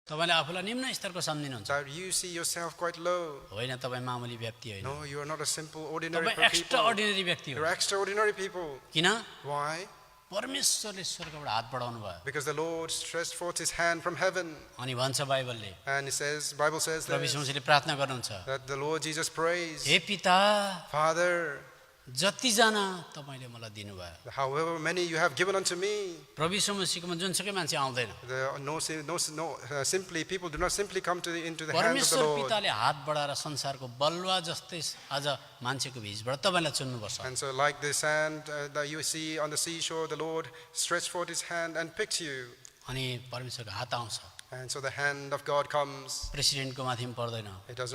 तपाईले आफूलाई निम्न स्तरको सम्झिनुहुन्छ That you see yourself quite low. होइन तपाई मामुली व्यक्ति होइन No, you are not a simple, ordinary तपाई people. एक्स्ट्रा अर्डिनरी व्यक्ति हो You're extraordinary people. किन Why? परमेश्वरले स्वर्गबाट हात बढाउनु भयो Because the Lord stretched forth His hand from heaven. अनि भन्छ बाइबलले And it says, Bible says प्रभु this, यीशुले प्रार्थना गर्नुहुन्छ that the Lord Jesus prays, हे पिता Father, जति जना तपाईले मलाई दिनुभयो however many you have given unto me. प्रभु यीशु मसीहकोमा जुनसुकै मान्छे आउँदैन Simply, people do not simply come into the hands of the परमेश्वर Lord. पिताले हात बढाएर संसारको बलुवा जस्तै आज मान्छेको बीचबाट तपाईलाई चुन्नुपर्छ And so like the sand that you see on the seashore, the Lord stretched forth His hand and picked you. अनि परमेश्वरको हात आउँछ And so the hand of God comes. प्रेसिडेन्टको माथि पनि पर्दैन It does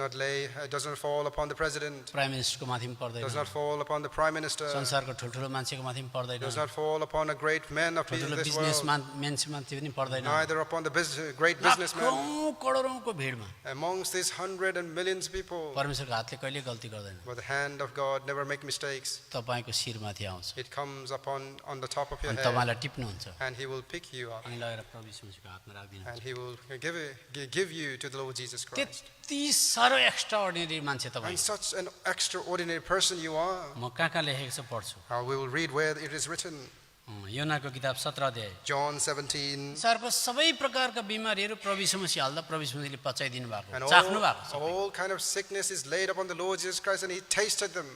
not fall upon the president. Prime मिनिस्टरको माथि पनि It पर्दैन does not fall upon the prime minister. It संसारको ठुल्ठुलो मान्छेको माथि पनि पर्दैन does not fall upon a great man of ठुल्ठुलो this बिजनेस world. मान्छे माथि पनि पर्दैन Neither upon the great businessman. लाखौं करोडौंको भिडमा Amongst these 100 and millions people. परमेश्वरको हातले कहिले गल्ती गर्दैन But the hand of God never make mistakes. तपाईको शिरमाथि आउँछ It comes on the top of your अनि head. तपाईलाई टिप्नुहुन्छ And He will pick you up. अनि लगेर प्रभु यीशु मसीहको हातमा राख्दिनुहुन्छ And He will give you to the Lord Jesus Christ. त्यति साह्रो एक्स्ट्रा अर्डिनरी मान्छे तपाईँ And such an extraordinary person you are. म कहाँ लेखेको छ पढ्छु We will read where it is written. योनाको किताब 17 अध्याय John 17. संसारको सबै प्रकारका बिमारीहरू प्रभु यीशु मसीह हाल्दा प्रभु यीशु मसीहले पचाइदिनु भएको And चाख्नु भएको छ all kind of sickness is laid upon the Lord Jesus Christ and He tasted them.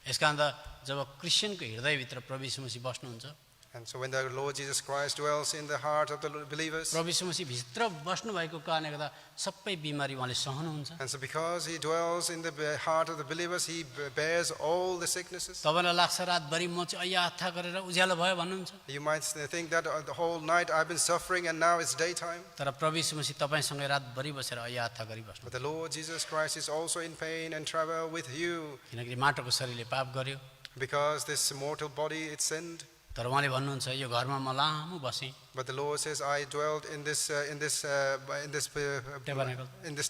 यसकारण त जब क्रिस्चियनको हृदयभित्र प्रभु यीशु मसीह बस्नुहुन्छ And so when the Lord Jesus Christ dwells in the heart of the believers, प्रभु यीशु मसीह भित्र बस्नु भएको कारणले गर्दा सबै बिमारी उहाँले सहनुहुन्छ and so because He dwells in the heart of the believers, He bears all the sicknesses. तपाईलाई लाग्छ रातभरि म चाहिँ अया हत्था गरेर उज्यालो भयो भन्नुहुन्छ You might think that the whole night I've been suffering and now it's daytime. तर प्रभु यीशु मसीह तपाईँसँगै रातभरि बसेर अया हत्था गरिबस्नु But the Lord Jesus Christ is also in pain and travel with you, किनकि माटोको शरीरले पाप गर्यो because this mortal body it sinned. तर उहाँले भन्नुहुन्छ यो घरमा म लामो बसेँ But the Lord says, I dwelled in this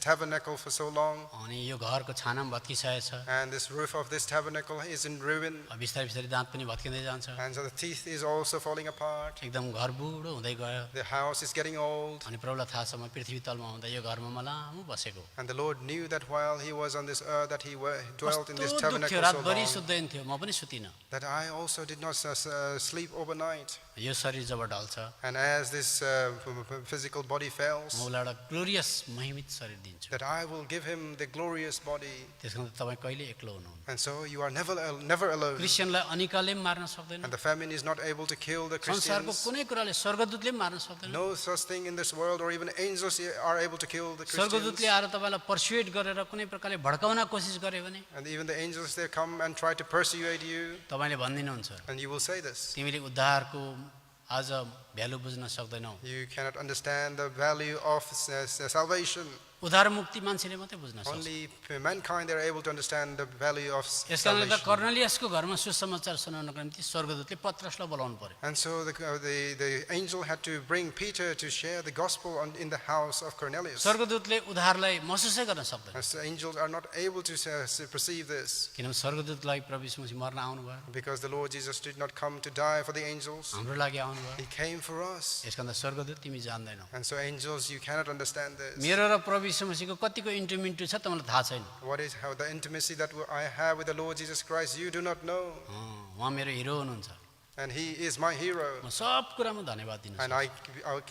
tabernacle for so long, अनि यो घरको छाना पनि भत्किसकेको छ and this roof of this tabernacle is in ruin, बिस्तारै बिस्तारै दाँत पनि भत्किँदै जान्छ and so the teeth is also falling apart. एकदम घर बुढो हुँदै गयो The house is getting old. अनि प्रभुलाई थाहा छ म पृथ्वी तलमा हुँदा यो घरमा म लामो बसेको And the Lord knew that while He was on this earth, that He dwelt in this कस्तो दुःख tabernacle थियो so रातभरि long, सुत्दैन थियो म पनि सुतिनँ that I also did not sleep overnight. यो शरीर जब ढल्छ And as this physical body म fails, उसलाई एउटा ग्लोरियस महिमित शरीर दिन्छु that I will give him the glorious body. त्यस कारण तपाईँ कहिले एक्लो हुनुहुन्न And so you are never alone. क्रिस्चियनलाई अनिकाले पनि मार्न सक्दैन And the famine is not able to kill the संसारको Christians. कुनै कुराले स्वर्गदूतले पनि मार्न सक्दैन No such thing in this world, or even angels are able to kill the स्वर्गदूतले Christians. आएर तपाईँलाई पर्सुएट गरेर कुनै प्रकारले भड्काउन कोसिस गर्यो भने And even the angels, they come and try to persuade you, तपाईँले भनिदिनुहुन्छ and you will say this. तिमीले उद्धारको आज भ्यालु बुझ्न सक्दैनौ You cannot understand the value of salvation. उद्धार मुक्ति मान्छेले मात्रै बुझ्न सक्छ Only mankind are able to understand the value of यस कारणले त salvation. कर्नेलियसको घरमा सुसमाचार सुनाउनको निम्ति स्वर्गदूतले पत्रसलाई बोलाउनु पर्यो And so the angel had to bring Peter to share the gospel in the house of Cornelius. स्वर्गदूतले उद्धारलाई महसुसै गर्न सक्दैन As the angels are not able to perceive this, किनभने स्वर्गदूतलाई प्रभु यीशु मसीह मर्न आउनुभयो because the Lord Jesus did not come to die for the angels. हाम्रो लागि आउनुभयो He came for us. यस कारण स्वर्गदूत तिमी जान्दैनौ And so angels, you cannot understand this. मेरो र प्रभु यीशु मसीहको कतिको इन्टिमेट छ तपाईँलाई थाहा छैन What is how the intimacy that I have with the Lord Jesus Christ, you do not know. उहाँ मेरो हिरो हुनुहुन्छ And He is my hero. म सब कुरामा धन्यवाद दिन्छु And I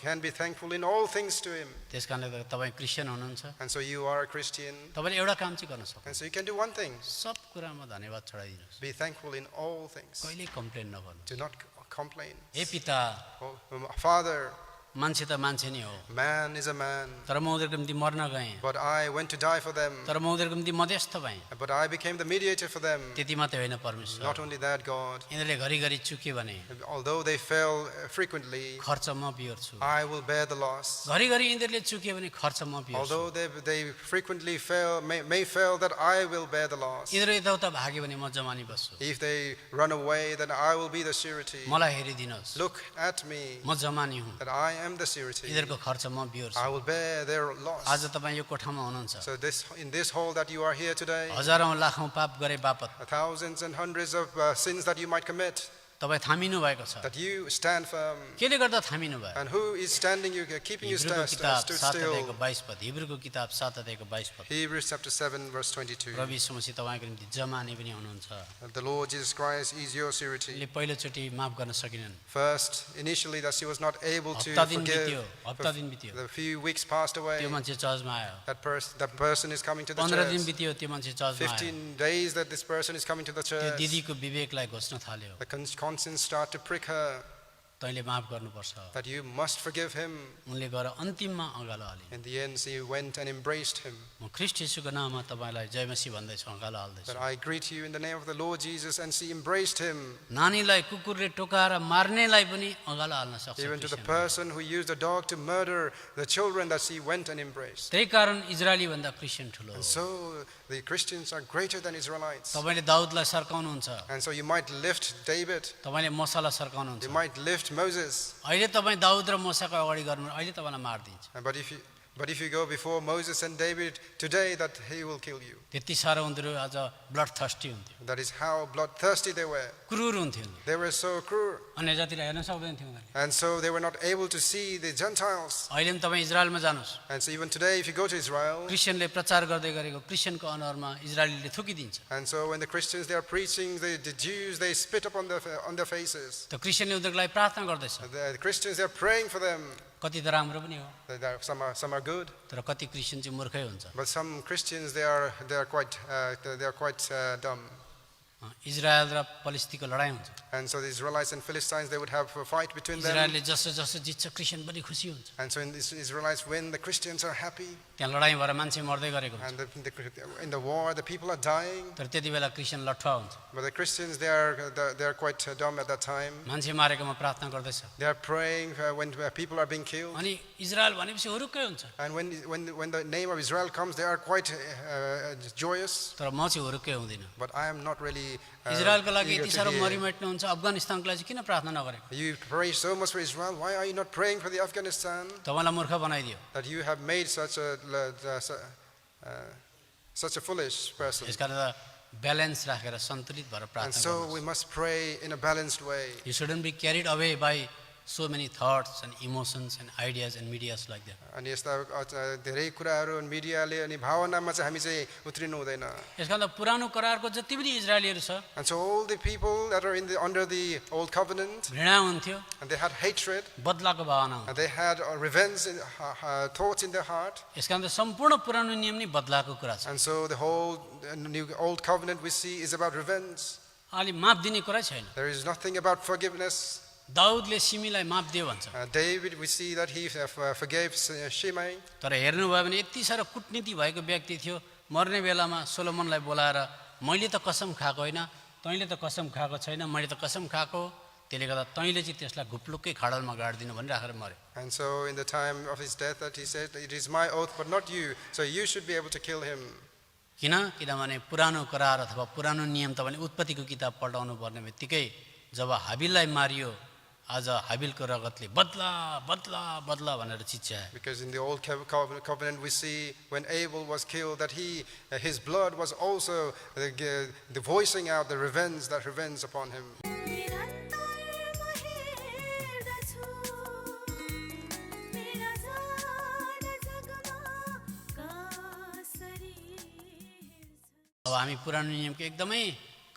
can be thankful in all things to Him. त्यस कारणले तपाईँ क्रिस्चियन हुनुहुन्छ And so you are a Christian. तपाईँले एउटा काम चाहिँ गर्न सक्नु And so you can do one thing. सब कुरामा धन्यवाद चढाइदिनुहोस् Be thankful in all things. कहिले कम्प्लेन नगर्नु Do not complain. हे पिता Oh, Father, मान्छे त मान्छे नै हो man is a man. तर म उनीहरूको निम्ति मर्न गएँ But I went to die for them. तर म उनीहरूको निम्ति मध्यस्थ भएँ But I became the mediator for them. त्यति मात्रै होइन परमेश्वर Not only that, God, यिनीहरूले घरिघरि चुक्यो भने although they fell frequently, खर्च म बिहोर्छु I will bear the loss. घरिघरि यिनीहरूले चुक्यो भने खर्च म बिहोर्छु Although they frequently may fail, that I will bear the loss. यिनीहरू यताउता भाग्यो भने म जमानी बस्छु If they run away, then I will be the surety. मलाई हेरिदिनुहोस् Look at me, म जमानी हुँ that I am the surety. यिनीहरूको खर्च म I बिहोर्छु will bear their loss. आज तपाईँ यो कोठामा हुनुहुन्छ So in this hall that you are here today, हजारौँ लाखौँ पाप गरे बापत thousands and hundreds of sins that you might commit, तपाईँ थामिनु भएको छ। that you stand firm. केले गर्दा थामिनु भयो? And who is standing you, keeping you हिब्रूको किताब stood 7 still? अध्यायको 22 पद, हिब्रूको किताब 7 अध्यायको 22 पद। Hebrews chapter 7 verse 22. प्रभु यीशु मसीह तपाईँको निम्ति जमाने पनि हुनुहुन्छ। The Lord Jesus Christ is your surety. ले पहिलोचोटि माफ गर्न सकिनन्। First, initially that she was not able to हप्ता दिन forgive. बित्यो, हप्ता दिन बित्यो। The few weeks passed away. त्यो मान्छे चर्चमा आयो। That person is coming to the 15 दिन church. बित्यो, त्यो मान्छे चर्चमा आयो। 15 days that this person is coming to the त्यो church. दिदीको विवेकलाई घोच्न थाल्यो। The conscience start to prick her तैँले माफ गर्नुपर्छ। that you must forgive him. उनले गएर अन्तिममा अँगालो हालिन्। In the end, she went and embraced him. म ख्रीष्ट येशूको नाममा तपाईँलाई जय मसीह भन्दैछु, अँगालो हाल्दैछु। But I greet you in the name of the Lord Jesus, and she embraced him. नानीलाई कुकुरले टोकाएर मार्नेलाई पनि अँगालो हाल्न सक्छ। Even to the क्रिस्चियनले। person who used a dog to murder the children that she went and embraced. त्यही कारण इजरायली भन्दा Christian ठुलो हो। And so the Christians are greater than Israelites. तपाईँले दाउदलाई सर्काउनुहुन्छ, And so you might lift David, तपाईँले मोसालाई सर्काउनुहुन्छ। you might lift Moses. अहिले तपाईँ दाउद र मोसाको अगाडि गर्नु, अहिले तपाईँलाई मारिदिन्छ। But if you go before Moses and David today, that he will kill you. त्यति साह्रो उनीहरू आज ब्लड थर्स्टी हुन्थ्यो, That is how bloodthirsty they were. क्रूर हुन्थ्यो। They were so cruel. अन्य जातिलाई हेर्न सक्दैन थियो उनीहरूले। And so they were not able to see the Gentiles. अहिले पनि तपाईँ इजरायलमा जानुहोस्, And so even today, if you go to Israel, क्रिस्चियनले प्रचार गर्दै गरेको क्रिस्चियनको अनुहारमा इजरायलीले थुकिदिन्छ। and so when the Christians, they are preaching, the Jews, they spit up on their faces. त्यो क्रिस्चियनले उनीहरूको लागि प्रार्थना गर्दैछ। The Christians, they are praying for them. कति त राम्रो पनि हो, Some are good, तर कति क्रिस्चियन चाहिँ मूर्खै हुन्छ। but some Christians, they are quite dumb. Israel र फलिस्तीको लडाइँ हुन्छ। And so the Israelites and Philistines, they would have a fight between them. इजरायलले जसो जसो जित्छ क्रिस्चियन पनि खुसी हुन्छ। And so in the Israelites win, the Christians are happy. त्यहाँ लडाइँ भएर मान्छे मर्दै गरेको हुन्छ, And in the war, the people are dying. तर त्यति बेला क्रिस्चियन लठुवा हुन्छ। But the Christians, they are quite dumb at that time. मान्छे मारेकोमा प्रार्थना गर्दैछ। They are praying when people are being killed. अनि इजरायल भनेपछि हुरुक्कै हुन्छ, And when the name of Israel comes, they are quite joyous. तर म चाहिँ हुरुक्कै हुँदिनँ। But I am not really इजरायलको लागि eager यति to साह्रो hear. मरिमेट्नु हुन्छ, अफगानिस्तानको लागि चाहिँ किन प्रार्थना नगरेको? You pray so much for Israel. Why are you not praying for the Afghanistan? तपाईँलाई मूर्ख बनाइदियो। That you have made such a foolish person. यसकारण त ब्यालेन्स राखेर सन्तुलित भएर And प्रार्थना so we गर्नुहोस्। must pray in a balanced way. You shouldn't be carried away by so many thoughts and emotions and ideas and medias like that. अनि यस्ता धेरै कुराहरू मिडियाले अनि भावनामा चाहिँ हामी चाहिँ उत्रिनु हुँदैन. यसकारण त पुरानो करारको जति पनि इजरायलीहरू छ, And so all the people that are under the old covenant, घृणा हुन्थ्यो, and they had hatred, बदलाको भावना हुन्थ्यो। and they had revenge thoughts in their heart. यसकारण त सम्पूर्ण पुरानो नियम नै बदलाको कुरा छ। And so the whole old covenant we see is about revenge. अलि माफ दिने कुरा छैन। There is nothing about forgiveness. दाउदले सिमीलाई माफ दियो भन्छ, David, we see that he forgave Shimei. तर हेर्नुभयो भने यति साह्रो कुटनीति भएको व्यक्ति थियो, मर्ने बेलामा सोलोमनलाई बोलाएर मैले त कसम खाएको होइन, तैँले त कसम खाएको छैन, मैले त कसम खाएको, त्यसले गर्दा तैँले चाहिँ त्यसलाई घुप्लुक्कै खाडलमा गाडिदिनु भनी राखेर मर्यो। And so in the time of his death that he said, it is my oath but not you, so you should be able to kill him. किनभने पुरानो करार अथवा पुरानो नियम तपाईँले उत्पत्तिको किताब पढाउनु पर्ने बित्तिकै जब हाबिललाई मारियो, आज हाबिलको रगतले बदला बदला बदला भनेर चिच्यायो। Because in the old covenant we see when Abel was killed that his blood was also the voicing out the revenge upon him. अब हामी पुरानो नियमको एकदमै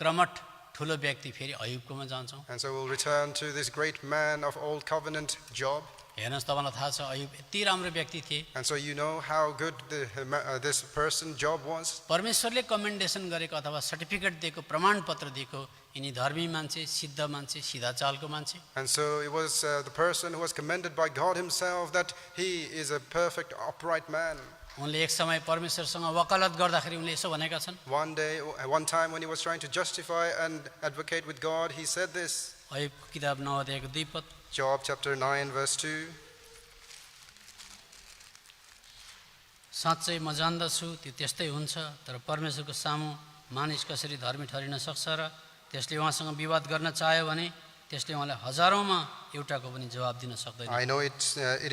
क्रमठ ठुलो व्यक्ति फेरि अयुबकोमा जान्छौँ। And so we'll return to this great man of old covenant, Job. हेर्नुहोस्, तपाईँलाई थाहा छ अयुब यति राम्रो व्यक्ति थिए, And so you know how good this person Job was. परमेश्वरले कमेन्डेसन गरेको अथवा सर्टिफिकेट दिएको, प्रमाणपत्र दिएको, यिनी धर्मी मान्छे, सिद्ध मान्छे, सिधा चालको मान्छे। And so it was the person who was commended by God himself that he is a perfect, upright man. उनले एक समय परमेश्वरसँग वकालत गर्दाखेरि उनले यसो भनेका छन्, One time when he was trying to justify and advocate with God, he said this. अयुबको किताब 9 अध्यायको 2 पद, Job chapter 9 verse 2. साँच्चै म जान्दछु त्यो त्यस्तै हुन्छ, तर परमेश्वरको सामु मानिस कसरी धर्मी ठहरिन सक्छ र त्यसले उहाँसँग विवाद गर्न चाह्यो भने त्यसले उहाँलाई हजारौँमा एउटाको पनि जवाब दिन सक्दैन। I know it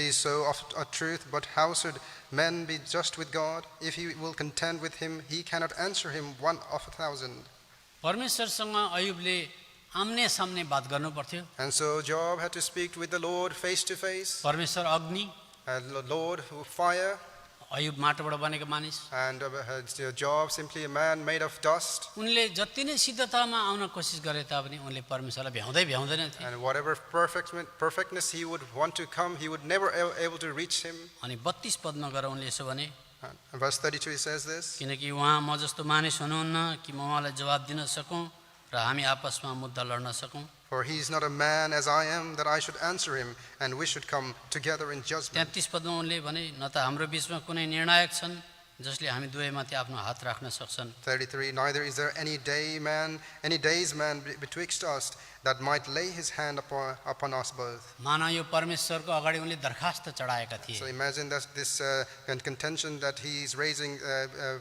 is so of a truth, but how should men be just with God? If he will contend with him, he cannot answer him 1 of 1,000. परमेश्वरसँग अयुबले आम्ने सामने बात गर्नु पर्थ्यो। And so Job had to speak with the Lord face to face. परमेश्वर अग्नि, And Lord, fire. Ayub माटोबाट बनेको मानिस, And Job, simply a man made of dust. उनले जति नै सिद्धतामा आउन कोसिस गरे तापनि उनले परमेश्वरलाई भ्याउँदैन थिए। And whatever perfectness he would want to come, he would never able to reach him. अनि 32 पदमा गएर उनले यसो भने, And verse 32 he says this. किनकि उहाँ म जस्तो मानिस हुनुहुन्न कि म उहाँलाई जवाब दिन सकौँ र हामी आपसमा मुद्दा लड्न सकौँ। For he is not a man as I am, that I should answer him, and we should come together in judgment. 33 पदमा उनले भने, न त हाम्रो बिचमा कुनै निर्णायक छन् जसले हामी दुवैमाथि आफ्नो हात राख्न सक्छन्। 33, neither is there any days man betwixt us that might lay his hand upon us both. मानव यो परमेश्वरको अगाडि उनले दरखास्त चढाएका थिए। So imagine that this contention that he is raising,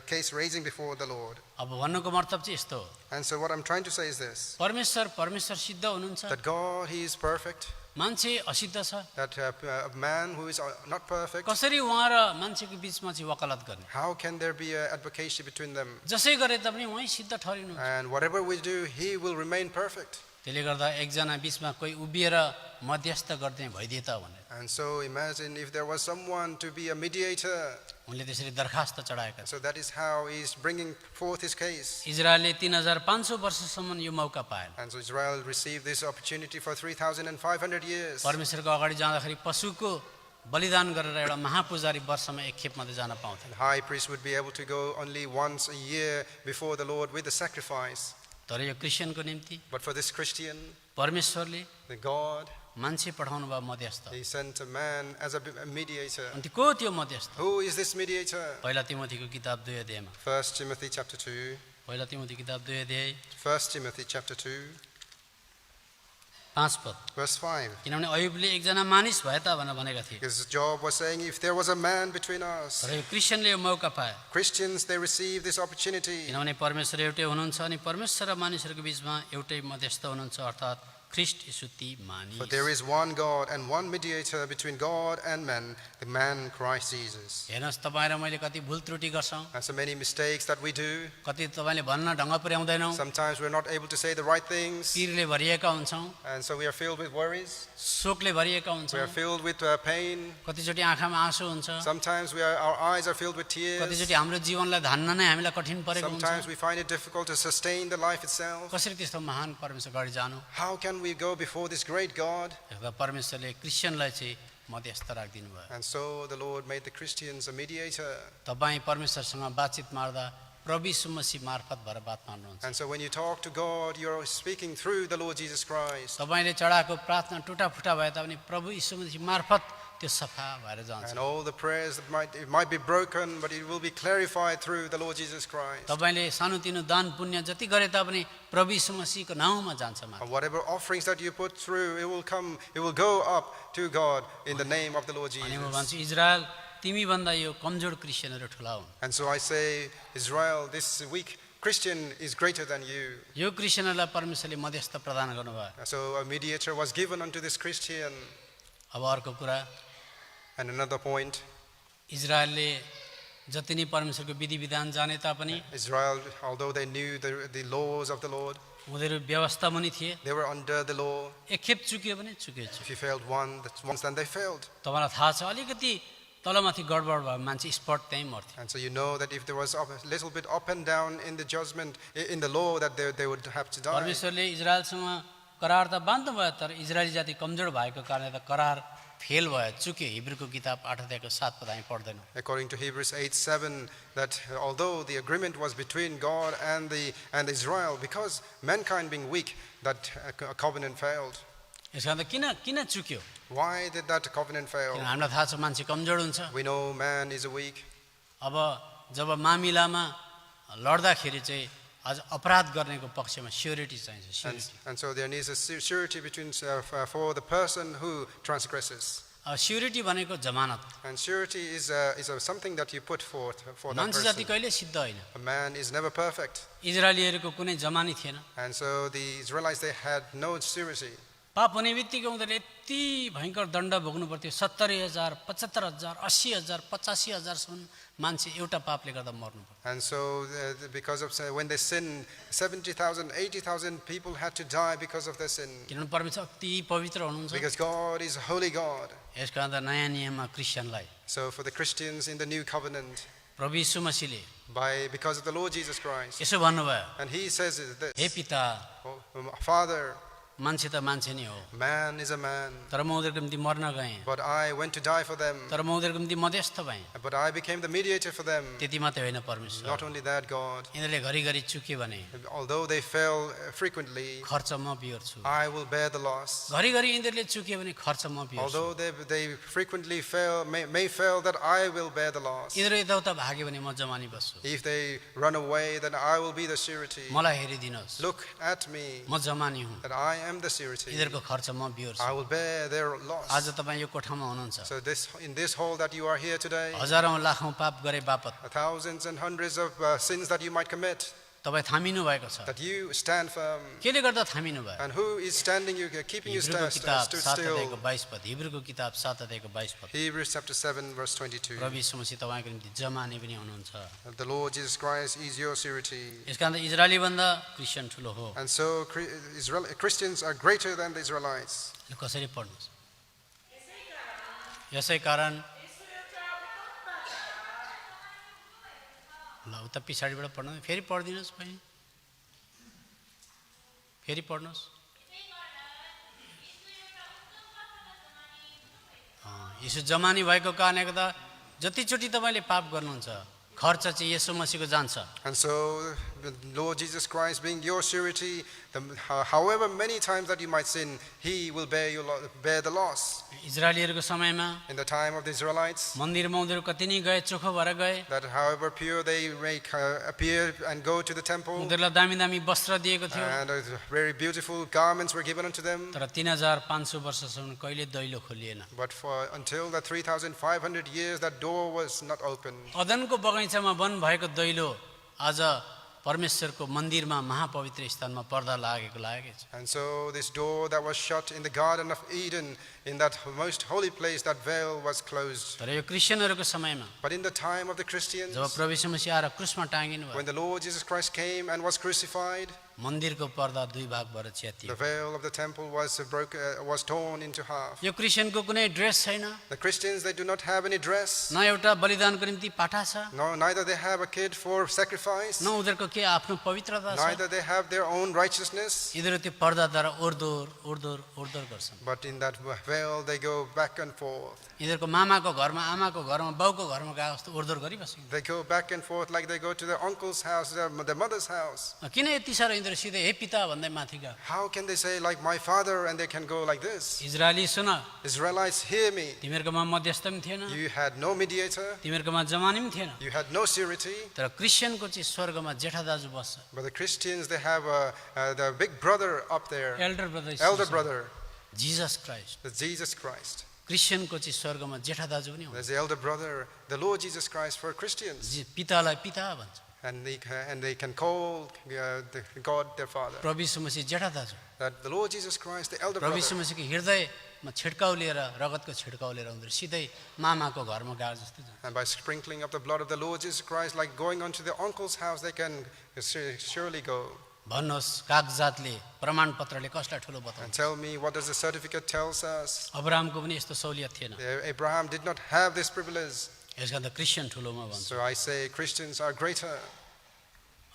case raising before the Lord. अब भन्नुको मतलब चाहिँ यस्तो हो, And so what I'm trying to say is this, परमेश्वर सिद्ध हुनुहुन्छ, that God, he is perfect, मान्छे असिद्ध छ। that a man who is not perfect, कसरी उहाँ र मान्छेको बिचमा चाहिँ वकालत गर्ने? how can there be an advocacy between them? जसै गरे तापनि उहाँ सिद्ध ठहरिनु। And whatever we do, he will remain perfect. त्यसले गर्दा एकजना बिचमा कोही उभिएर मध्यस्थ गर्दै भइदिए त भने And so imagine if there was someone to be a mediator. उनले त्यसरी दरखास्त चढाएका छन्। So that is how he is bringing forth his case. इजरायलले 3500 वर्षसम्म यो मौका पाएन। And so Israel received this opportunity for 3,500 years. परमेश्वरको अगाडि जाँदाखेरि पशुको बलिदान गरेर एउटा महापुजारी वर्षमा एक खेप मात्रै जान पाउँथे। The high priest would be able to go only once a year before the Lord with the sacrifice. तर यो क्रिस्चियनको निम्ति But for this Christian, परमेश्वरले the God, मान्छे पठाउनु भयो मध्यस्थ। he sent a man as a mediator. अनि को त्यो मध्यस्थ? Who is this mediator? पहिला तिमोथीको किताब 2 अध्यायमा, 1 Timothy chapter 2. पहिला तिमोथी किताब 2 अध्याय 1 Timothy chapter 2, 5 पद, verse 5. किनभने अयुबले एकजना मानिस भए त भनेर भनेका थिए। Because Job was saying, if there was a man between us, तर यो क्रिस्चियनले यो मौका पाए, Christians, they receive this opportunity. किनभने परमेश्वर एउटै हुनुहुन्छ अनि परमेश्वर र मानिसहरूको बिचमा एउटै मध्यस्थ हुनुहुन्छ, अर्थात् ख्रिस्ट यीशु ती मानिस। For there is one God and one mediator between God and men, the man Christ Jesus. हेर्नुहोस्, तपाईँ र मैले कति भुल त्रुटि गर्छौँ, And so many mistakes that we do. कति तपाईँले भन्न ढङ्ग पुर्याउँदैनौँ, Sometimes we're not able to say the right things. पीरले भरिएका हुन्छौँ, And so we are filled with worries. शोकले भरिएका We are हुन्छौँ, filled with pain. कतिचोटि आँखामा आँसु हुन्छ, Sometimes our eyes are filled with tears. कतिचोटि हाम्रो जीवनलाई धान्न नै हामीलाई कठिन परेको हुन्छ। Sometimes we find it difficult to sustain the life itself. कसरी त्यस्तो महान परमेश्वर अगाडि जानु? How can we go before this great God? परमेश्वरले क्रिस्चियनलाई चाहिँ मध्यस्थ राखिदिनु भयो। And so the Lord made the Christians a mediator. तपाईँ परमेश्वरसँग बातचित मार्दा प्रभु यीशु मसीह मार्फत भएर बात मार्नुहुन्छ। And so when you talk to God, you're speaking through the Lord Jesus Christ. तपाईँले चढाएको प्रार्थना टुटाफुटा भए तापनि प्रभु यीशु मसीह मार्फत त्यो सफा भएर जान्छ। And all the prayers that it might be broken, but it will be clarified through the Lord Jesus Christ. तपाईँले सानोतिनो दान पुण्य जति गरे तापनि प्रभु यीशु मसीहको नाउँमा जान्छ मात्र। And whatever offerings that you put through, it will go up to God in the name of the Lord अनि म Jesus. भन्छु, इजरायल तिमी भन्दा यो कमजोर क्रिस्चियनहरू ठुला हुन्। And so I say, Israel, this weak Christian is greater than you. यो क्रिस्चियनहरूलाई परमेश्वरले मध्यस्थ प्रदान गर्नुभयो। So a mediator was given unto this Christian. अब अर्को कुरा, And another point, इजरायलले जति नै परमेश्वरको विधि विधान जाने तापनि Israel, although they knew the laws of the Lord, उनीहरू व्यवस्था पनि थिए। they were under the law. एक खेप चुक्यो भने चुक्यो। If you failed once, then they failed. तपाईँलाई थाहा छ, अलिकति तलमाथि गडबड भयो मान्छे स्पट त्यहीँ मर्थ्यो। And so you know that if there was a little bit up and down in the judgment, in the law, that they would have to die. परमेश्वरले इजरायलसँग करार त बाँध्नु भयो, तर इजरायली जाति कमजोर भएको कारणले त करार फेल भयो, चुक्यो। हिब्रूको किताब 8 अध्यायको 7 पद हामी पढ्दैनौँ। According to Hebrews 8:7, that although the agreement was between God and Israel, because mankind being weak, that a covenant failed. यस कारण किन चुक्यो? Why did that covenant fail? किन हामीलाई थाहा छ मान्छे कमजोर हुन्छ। We know man is weak. अब जब मामिलामा लड्दाखेरि चाहिँ आज अपराध गर्नेको पक्षमा स्योरिटी चाहिन्छ, स्योरिटी। And so there needs a surety between for the person who transgresses. स्योरिटी भनेको जमानत। And surety is something that you put forth for that मान्छे जाति person. कहिले सिद्ध होइन। A man is never perfect. इजरायलीहरूको कुनै जमानी थिएन। And so the Israelites, they had no surety. पाप हुने बित्तिकै उनीहरूले यति भयङ्कर दण्ड भोग्नु पर्थ्यो। 70,000, 75,000, 80,000, 85,000सम्म मान्छे एउटा पापले गर्दा मर्नु पर्थ्यो। And so, because of when they sinned, 70,000, 80,000 people had to die because of their sin. किनभने परमेश्वर अति पवित्र हुनुहुन्छ। Because God is a holy God. यस कारण नयाँ नियममा क्रिस्चियनलाई So for the Christians in the new covenant, प्रभु यीशु मसीहले because of the Lord Jesus Christ, यसो भन्नुभयो, and He says हे this, पिता, "Oh, Father, मान्छे त मान्छे नै हो, man is a man, तर म उनीहरूको निम्ति मर्न गएँ, but I went to die for them, तर म उनीहरूको निम्ति मध्यस्थ भएँ। but I became the mediator for them." त्यति मात्रै होइन परमेश्वर, Not only that, God, यिनीहरूले घरिघरि चुक्यो भने although they fell frequently, खर्च म बिहोर्छु। I will bear the loss. घरिघरि यिनीहरूले चुक्यो भने खर्च म बिहोर्छु। Although they frequently may fail, that I will bear the loss. यिनीहरू यताउता भाग्यो भने म जमानी बस्छु। If they run away, then I will be the surety. मलाई हेरिदिनुहोस्, Look at me, म जमानी हुँ, that I am the surety. यिनीहरूको खर्च म बिहोर्छु। I will bear their loss. आज तपाईँ यो कोठामा हुनुहुन्छ, So in this hall that you are here today, हजारौँ लाखौँ पाप गरे बापत thousands and hundreds of sins that you might commit, तपाईँ थामिनु भएको छ। that you stand firm. केले गर्दा थामिनु भयो? And who is standing you, keeping you हिब्रूको किताब stood 7 still? अध्यायको 22 पद, हिब्रूको किताब 7 अध्यायको 22 पद। Hebrews chapter 7, verse 22. प्रभु यीशु मसीह तपाईँको निम्ति जमानी पनि हुनुहुन्छ। The Lord Jesus Christ is your surety. यसकारण इजरायली भन्दा क्रिस्चियन ठुलो हो। And so Christians are greater than the Israelites. यो कसरी पढ्नुहोस्? यसै कारण ल उता पछाडिबाट पढ्नु, फेरि पढिदिनुहोस् बहिनी, फेरि पढ्नुहोस्। यसो जमानी भएको कारणले गर्दा जतिचोटि तपाईँले पाप गर्नुहुन्छ, खर्च चाहिँ यसो मसीहको जान्छ। And so the Lord Jesus Christ being your surety, however many times that you might sin, He will bear the loss. इजरायलीहरूको समयमा In the time of the Israelites, मन्दिरमा उनीहरू कति नै गए, चोखो भएर गए, that however pure they may appear and go to the temple, उनीहरूलाई दामी दामी वस्त्र दिएको थियो, and very beautiful garments were given unto them. तर 3500 वर्षसम्म कहिले दैलो खोलिएन। But until the 3,500 years, that door was not opened. अदनको बगैँचामा बन भएको दैलो आज परमेश्वरको मन्दिरमा महापवित्र स्थानमा पर्दा लागेको छ। And so this door that was shut in the Garden of Eden, in that most holy place, that veil was closed. तर यो क्रिस्चियनहरूको समयमा But in the time of the Christians, जब प्रभु यीशु मसीह आएर क्रुसमा टाँगिनु भयो, when the Lord Jesus Christ came and was crucified, मन्दिरको पर्दा दुई भाग भएर च्यातियो। the veil of the temple was torn into half. यो क्रिस्चियनको कुनै ड्रेस छैन, The Christians, they do not have any dress. न एउटा बलिदानको निम्ति पाठा छ, No, neither they have a kid for sacrifice. न उनीहरूको के आफ्नो पवित्रता छ। Neither they have their own righteousness. यिनीहरू त्यो पर्दाद्वारा ओर्दोर ओर्दोर ओर्दोर गर्छन्। But in that veil, they go back and forth. यिनीहरूको मामाको घरमा, आमाको घरमा, बाउको घरमा गए जस्तो ओर्दोर गरिबस्छन्। They go back and forth like they go to their uncle's house, their mother's house. किन यति साह्रो यिनीहरू सिधै हे पिता भन्दै माथि गयो? How can they say like my father and they can go like this? Israeli soon, Israelites, hear me. तिमीहरूकोमा मध्यस्थ पनि थिएन, You had no mediator. तिमीहरूकोमा जमानी पनि थिएन, You had no surety. तर क्रिस्चियनको चाहिँ स्वर्गमा जेठा दाजु बस्छ, But the Christians, they have the big brother up there, Elder brother, elder brother, Jesus Christ. the Jesus Christ. क्रिस्चियनको चाहिँ स्वर्गमा जेठा दाजु पनि हुन्छ, There's the elder brother, the Lord Jesus Christ for Christians. पितालाई पिता भन्छ, And they can call God their Father. प्रभु यीशु मसीह जेठा दाजु, That the Lord Jesus Christ, the elder प्रभु यीशु brother. मसीहको हृदयमा छिड्काउ लिएर, रगतको छिड्काउ लिएर उनीहरू सिधै मामाको घरमा गए जस्तो जान्छ। And by sprinkling of the blood of the Lord Jesus Christ, like going onto their uncle's house, they can surely go. भन्नुहोस् कागजातले, प्रमाणपत्रले कसलाई ठुलो बताउँछ? And tell me, what does the certificate tells us? अब्राहमको पनि यस्तो सहुलियत थिएन, Abraham did not have this privilege. यस कारण त क्रिस्चियन ठुलोमा भन्छ। So I say Christians are greater.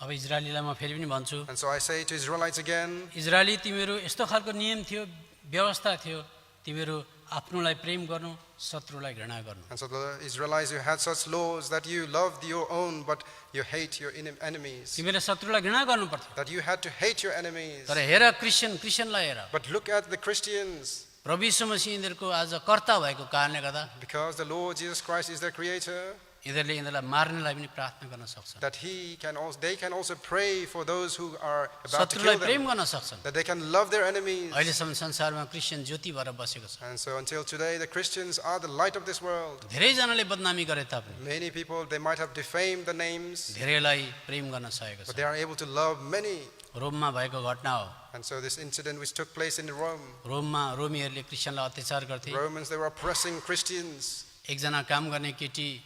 अब इजरायलीलाई म फेरि पनि भन्छु, And so I say to Israelites again, Israeli तिमीहरू यस्तो खालको नियम थियो, व्यवस्था थियो, तिमीहरू आफ्नोलाई प्रेम गर्नु, शत्रुलाई घृणा गर्नु। and so the Israelites, you had such laws that you loved your own, but you hate your enemies. तिमीले शत्रुलाई घृणा गर्नु पर्थ्यो, That you had to hate your enemies. तर हेर क्रिस्चियनलाई हेर, But look at the Christians. प्रभु यीशु मसीह यिनीहरूको आज कर्ता भएको कारणले गर्दा Because the Lord Jesus Christ is their creator, यिनीहरूले यिनीहरूलाई मार्नेलाई पनि प्रार्थना गर्न सक्छन्, that they can also pray for those who are about to शत्रुलाई kill प्रेम them, गर्न सक्छन्। that they can love their enemies. अहिलेसम्म संसारमा क्रिस्चियन ज्योति भएर बसेको छ। And so until today, the Christians are the light of this world. धेरैजनाले बदनामी गरे तापनि Many people, they might have defamed the names, धेरैलाई प्रेम गर्न सकेको छ। but they are able to love many. रोममा भएको घटना हो, And so this incident which took place in Rome, रोमीहरूले क्रिस्चियनलाई अत्याचार गर्थे। Romans, they were oppressing Christians. एकजना काम गर्ने केटी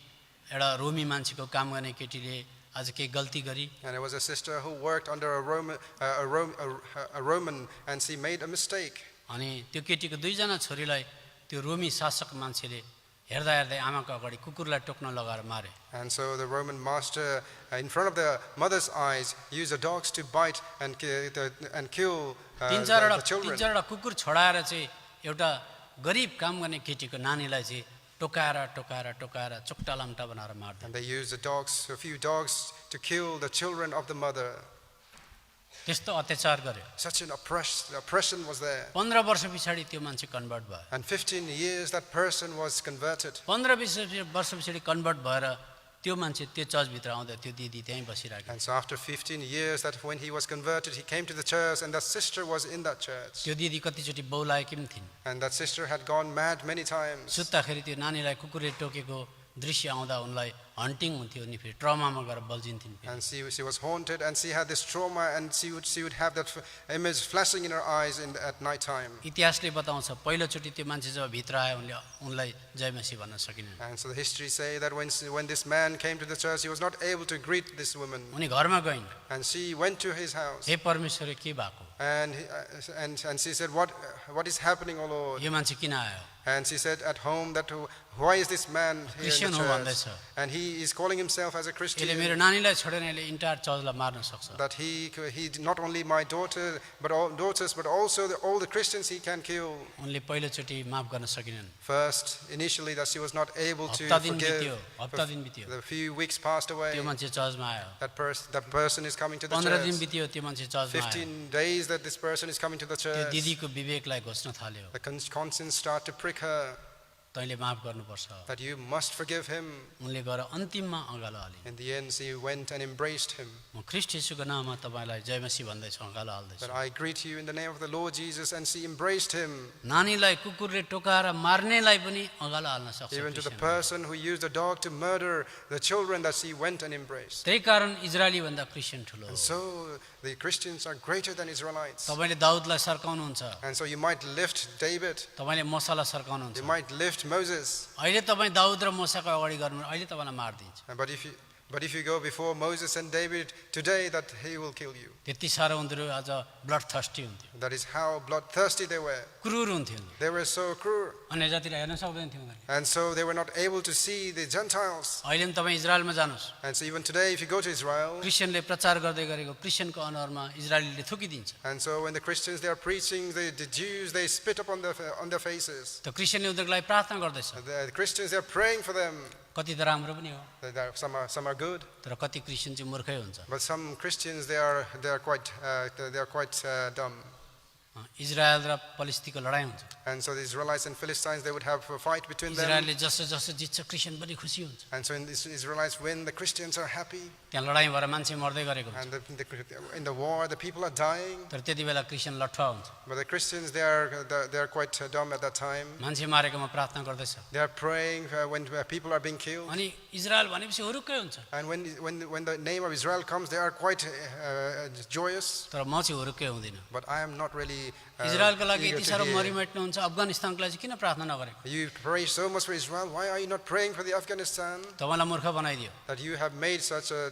एउटा रोमी मान्छेको काम गर्ने केटीले आज केही गल्ती गरी And there was a sister who worked under a Roman, and she made a mistake. अनि त्यो केटीको दुईजना छोरीलाई त्यो रोमी शासक मान्छेले हेर्दा हेर्दै आमाको अगाडि कुकुरलाई टोक्न लगाएर मारे। And so the Roman master, in front of the mother's eyes, used the dogs to bite and kill तीन the चारवटा children. कुकुर छोडाएर चाहिँ एउटा गरिब काम गर्ने केटीको नानीलाई चाहिँ टोकाएर चोक्टा लाम्टा बनाएर मार्दै। And they used a few dogs to kill the children of the mother. त्यस्तो अत्याचार गर्यो। Such an oppression was there. 15 वर्ष पछाडि त्यो मान्छे कन्भर्ट भयो। And 15 years that person was converted. 15-20 वर्ष पछाडि कन्भर्ट भएर त्यो मान्छे त्यो चर्चभित्र आउँदा त्यो दिदी त्यहीँ बसिरहेको। And so after 15 years that when he was converted, he came to the church, and that sister was in that church. त्यो दिदी कतिचोटि बौलाएकी पनि थिइन्। And that sister had gone mad many times. सुत्दाखेरि त्यो नानीलाई कुकुरले टोकेको दृश्य आउँदा उनलाई हन्टिङ हुन्थ्यो अनि फेरि ट्रमा गएर बल्झिन्थिन्। And she was haunted, and she had this trauma, and she would have that image flashing in her eyes at night time. इतिहासले बताउँछ पहिलोचोटि त्यो मान्छे जब भित्र आयो उनलाई जय मसीह भन्न सकिनेन। And so the history say that when this man came to the church, he was not able to greet this woman. उनी घरमा गइन्। And she went to his house. हे परमेश्वर के भएको? And she said, what is happening, O Lord? यो मान्छे किन आयो? And she said at home that why is this man here in the Christian हो church? भन्दैछ। And he is calling himself as a यसले Christian. मेरो नानीलाई छोडेर यसले इन्टायर चर्चलाई मार्न सक्छ। That he not only my daughter but all daughters but also all the Christians he can kill. उनले पहिलोचोटि माफ गर्न सकिनन्। First, initially that she was not able to हप्ता दिन forgive. बित्यो। The few weeks passed away. त्यो मान्छे चर्चमा आयो। That person is coming to the 15 दिन church. बित्यो त्यो मान्छे चर्चमा आयो। 15 days that this person is coming to the त्यो church. दिदीको विवेकलाई घोच्न थाल्यो। The conscience start to prick her तैँले माफ गर्नुपर्छ। that you must forgive him. उनले गएर अन्तिममा अँगालो हालिन्। In the end, she went and embraced him. म ख्रीष्ट येशूको नाममा तपाईँलाई जय मसीह भन्दैछु, अँगालो हाल्दैछु। But I greet you in the name of the Lord Jesus, and she embraced him. नानीलाई कुकुरले टोकाएर मार्नेलाई पनि अँगालो हाल्न सक्छ। Even to the Christian. person who used a dog to murder the children that she went and embraced. त्यही कारण इजरायली भन्दा Christian ठुलो And हो। so the Christians are greater than Israelites. तपाईँले दाउदलाई सर्काउनुहुन्छ, And so you might lift David, तपाईँले मोसालाई सर्काउनुहुन्छ। you might lift Moses. अहिले तपाईँ दाउद र मोसाको अगाडि गर्नु अहिले तपाईँलाई मारिदिन्छ। But if you go before Moses and David today, that he will kill you. त्यति साह्रो उनीहरू आज ब्लड थर्स्टी हुन्थ्यो, That is how bloodthirsty they were. क्रूर हुन्थ्यो। They were so cruel. अन्य जातिलाई हेर्न सक्दैन थियो उनीहरूले। And so they were not able to see the Gentiles. अहिले पनि तपाईँ इजरायलमा जानुहोस्, And so even today, if you go to Israel, क्रिस्चियनले प्रचार गर्दै गरेको क्रिस्चियनको अनुहारमा इजरायलीले थुकिदिन्छ। and so when the Christians, they are preaching, the Jews, they spit up on their faces. त्यो क्रिस्चियनले उनीहरूको लागि प्रार्थना गर्दैछ। The Christians, they are praying for them. कति त राम्रो पनि हो, Some are good, तर कति क्रिस्चियन चाहिँ मूर्खै हुन्छ। but some Christians, they are quite dumb. Israel र पलिस्तीको लडाइँ हुन्छ। And so the Israelites and Philistines, they would have a fight between them. इजरायलले जसो जसो जित्छ क्रिस्चियन पनि खुसी हुन्छ। And so in the Israelites win, the Christians are happy. त्यहाँ लडाइँ भएर मान्छे मर्दै गरेको हुन्छ, And in the war, the people are dying. तर त्यति बेला क्रिस्चियन लट्ठुवा हुन्छ। But the Christians, they are quite dumb at that time. मान्छे मारेकोमा प्रार्थना गर्दैछ। They are praying when people are being killed. अनि इजरायल भनेपछि हुरुक्कै हुन्छ, And when the name of Israel comes, they are quite joyous. तर म चाहिँ हुरुक्कै हुँदिनँ। But I am not really इजरायलको लागि eager यति to साह्रो hear. मरिमेट्नु हुन्छ, अफगानिस्तानको लागि चाहिँ किन प्रार्थना नगरेको? You pray so much for Israel. Why are you not praying for the Afghanistan? तपाईँलाई मूर्ख बनाइदियो। That you have made such a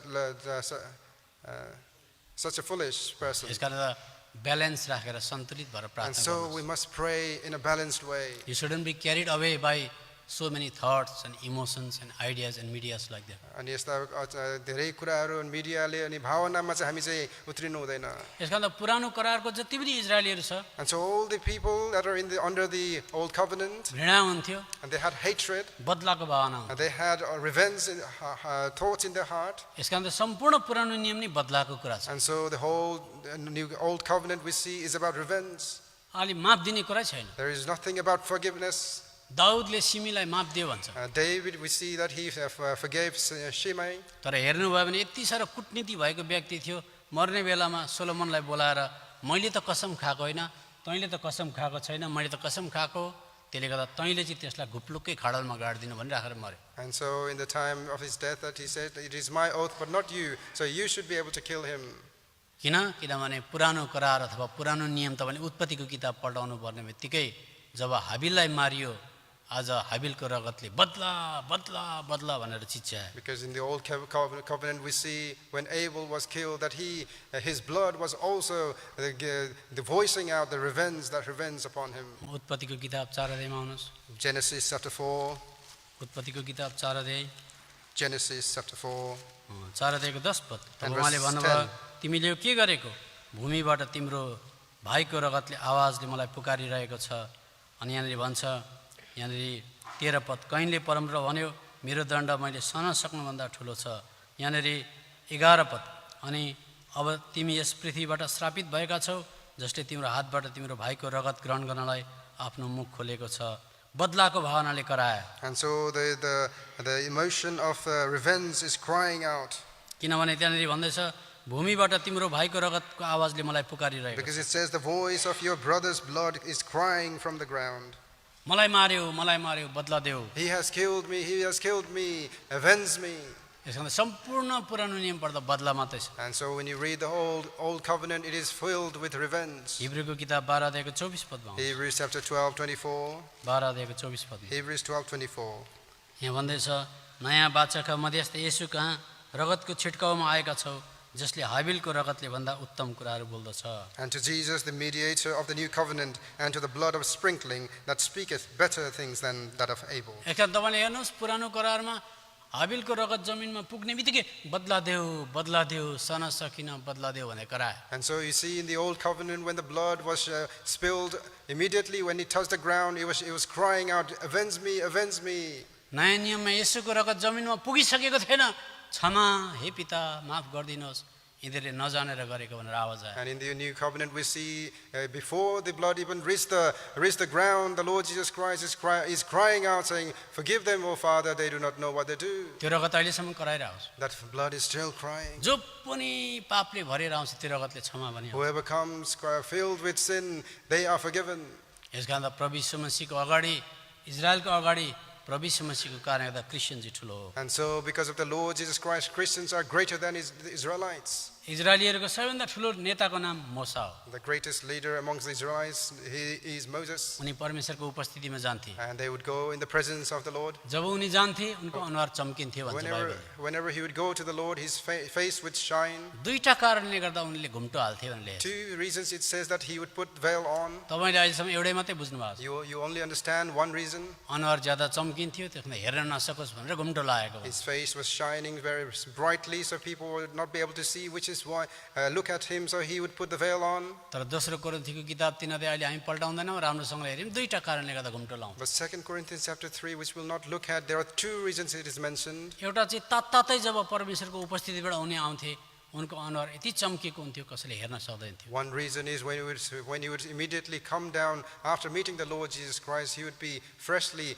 foolish person. यसकारण त ब्यालेन्स राखेर सन्तुलित भएर And प्रार्थना so we गर्नुहोस्। must pray in a balanced way. You shouldn't be carried away by so many thoughts and emotions and ideas and medias like that. अनि यस्ता धेरै कुराहरू मिडियाले अनि भावनामा चाहिँ हामी चाहिँ उत्रिनु हुँदैन. यसकारण त पुरानो करारको जति पनि इजरायलीहरू छ, And so all the people that are under the old covenant, घृणा हुन्थ्यो, and they had hatred, बदलाको भावना हुन्थ्यो। and they had revenge thoughts in their heart. यसकारण त सम्पूर्ण पुरानो नियम नै बदलाको कुरा छ। And so the whole old covenant we see is about revenge. अलि माफ दिने कुरा छैन। There is nothing about forgiveness. दाउदले सिमीलाई माफ दियो भन्छ, David, we see that he forgave Shimei. तर हेर्नुभयो भने यति साह्रो कुटनीति भएको व्यक्ति थियो, मर्ने बेलामा सोलोमनलाई बोलाएर मैले त कसम खाएको होइन, तैँले त कसम खाएको छैन, मैले त कसम खाएको, त्यसले गर्दा तैँले चाहिँ त्यसलाई घुप्लुक्कै खाडलमा गाडिदिनु भनिराखेर मर्यो। And so in the time of his death that he said, it is my oath but not you, so you should be able to kill him. किनभने पुरानो करार अथवा पुरानो नियम तपाईँले उत्पत्तिको किताब पल्टाउनु पर्ने बित्तिकै जब हाबिललाई मारियो आज हाबिलको रगतले बदला बदला बदला भनेर चिच्यायो। Because in the old covenant we see when Abel was killed that his blood was also the voicing out the revenge upon him. उत्पत्तिको किताब 4 अध्यायमा आउनुहोस्। Genesis chapter 4. उत्पत्तिको किताब 4 अध्याय Genesis chapter 4. 4 अध्यायको 10 पद। तब And उहाँले verse भन्नुभयो 10. तिमीले यो के गरेको? भूमिबाट तिम्रो भाइको रगतले आवाजले मलाई पुकारिरहेको छ। अनि यहाँनिर भन्छ यहाँनिर 13 पद कैनले परमप्रभु भन्यो मेरो दण्ड मैले सहन सक्नुभन्दा ठुलो छ। यहाँनिर 11 पद अनि अब तिमी यस पृथ्वीबाट श्रापित भएका छौ जसले तिम्रो हातबाट तिम्रो भाइको रगत ग्रहण गर्नलाई आफ्नो मुख खोलेको छ। बदलाको भावनाले करायो। And so the emotion of revenge is crying out. किनभने त्यहाँनिर भन्दैछ भूमिबाट तिम्रो भाइको रगतको आवाजले मलाई पुकारिरहेको छ। Because it says the voice of your brother's blood is crying from the ground. मलाई मार्यो बदला देऊ। He has killed me, avenge me. यसमा सम्पूर्ण पुरानो नियम पढ्दा बदला मात्रै छ। And so when you read the old covenant, it is filled with revenge. हिब्रूको किताब 12 अध्यायको 24 पदमा Hebrews chapter 12:24. 12 अध्यायको 24 पदमा Hebrews 12:24. यहाँ भन्दैछ नयाँ बाचाका मध्यस्थ येशू कहाँ रगतको छिटकाउमा आएका छौ जसले हाबिलको रगतले भन्दा उत्तम कुराहरू बोल्दछ। And to Jesus, the mediator of the new covenant, and to the blood of sprinkling that speaketh better things than that of Abel. एकखेप तपाईँले हेर्नुहोस् पुरानो करारमा हाबिलको रगत जमिनमा पुग्ने बित्तिकै बदला देऊ सहन सकिन बदला देऊ भनेर करायो। And so you see in the old covenant when the blood was spilled, immediately when it touched the ground, it was crying out, avenge me, avenge me. नयाँ नियममा येशूको रगत जमिनमा पुगिसकेको थिएन। क्षमा हे पिता माफ गरिदिनुहोस् यिनीहरूले नजानेर गरेको भनेर आवाज आयो। And in the new covenant we see before the blood even reached the ground, the Lord Jesus Christ is crying out saying, forgive them, O Father, they do not know what they do. त्यो रगत अहिलेसम्म कराइरहोस्। That blood is still crying. जो पनि पापले भरेर आउँछ त्यो रगतले क्षमा भनिहाल्छ। Whoever comes filled with sin, they are forgiven. यसकारण त प्रभु यीशु मसीहको अगाडि इजरायलको अगाडि प्रभु यीशु मसीहको कारणले गर्दा क्रिस्चियन चाहिँ ठुलो हो। And so because of the Lord Jesus Christ, Christians are greater than the Israelites. इजरायलीहरूको सबैभन्दा ठुलो नेताको नाम मोसा हो। The greatest leader amongst the Israelites, he is Moses. उनी परमेश्वरको उपस्थितिमा जान्थे। And they would go in the presence of the Lord. जब उनी जान्थे उनको अनुहार चम्किन्थ्यो भन्छ बाइबलले। Whenever he would go to the Lord, his face would shine. दुईटा कारणले गर्दा उनले घुम्टो हाल्थे भनेर लेखेको छ। Two reasons it says that he would put veil on. तपाईले अहिलेसम्म एउटै मात्रै बुझ्नु भएको छ। You only understand one reason. अनुहार ज्यादा चम्किन्थ्यो त्यसमा हेर्न नसकोस् भनेर घुम्टो लगाएको हो। His face was shining very brightly so people would not be able to see, which is why look at him, so he would put the veil on. तर दोस्रो कोरिन्थीको किताब 3 अध्याय अहिले हामी पल्टाउँदैनौँ राम्रोसँग हेर्यौँ दुईटा कारणले गर्दा घुम्टो लाउँछ। But 2 Corinthians chapter 3, which we'll not look at, there are two reasons it is mentioned. एउटा चाहिँ तात्तातै जब परमेश्वरको उपस्थितिबाट उनी आउँथे उनको अनुहार यति चम्किएको हुन्थ्यो कसैले हेर्न सक्दैन थियो। One reason is when he would immediately come down after meeting the Lord Jesus Christ, he would be freshly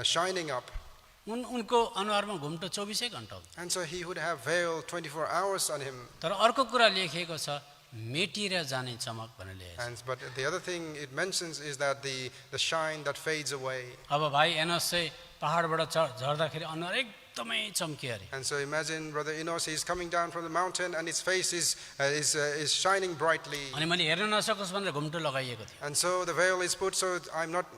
shining up. उनको अनुहारमा घुम्टो 24 घण्टा हुन्छ। And so he would have veil 24 hours on him. तर अर्को कुरा लेखिएको छ मेटिएर जाने चमक भनेर लेखेको छ। But the other thing it mentions is that the shine that fades away. अब भाइ एनोस चाहिँ पहाडबाट झर्दाखेरि अनुहार एकदमै चम्कियो अरे। And so imagine Brother Enos, he's coming down from the mountain and his face is shining brightly. अनि मैले हेर्न नसकोस् भनेर घुम्टो लगाइएको थियो। And so the veil is put so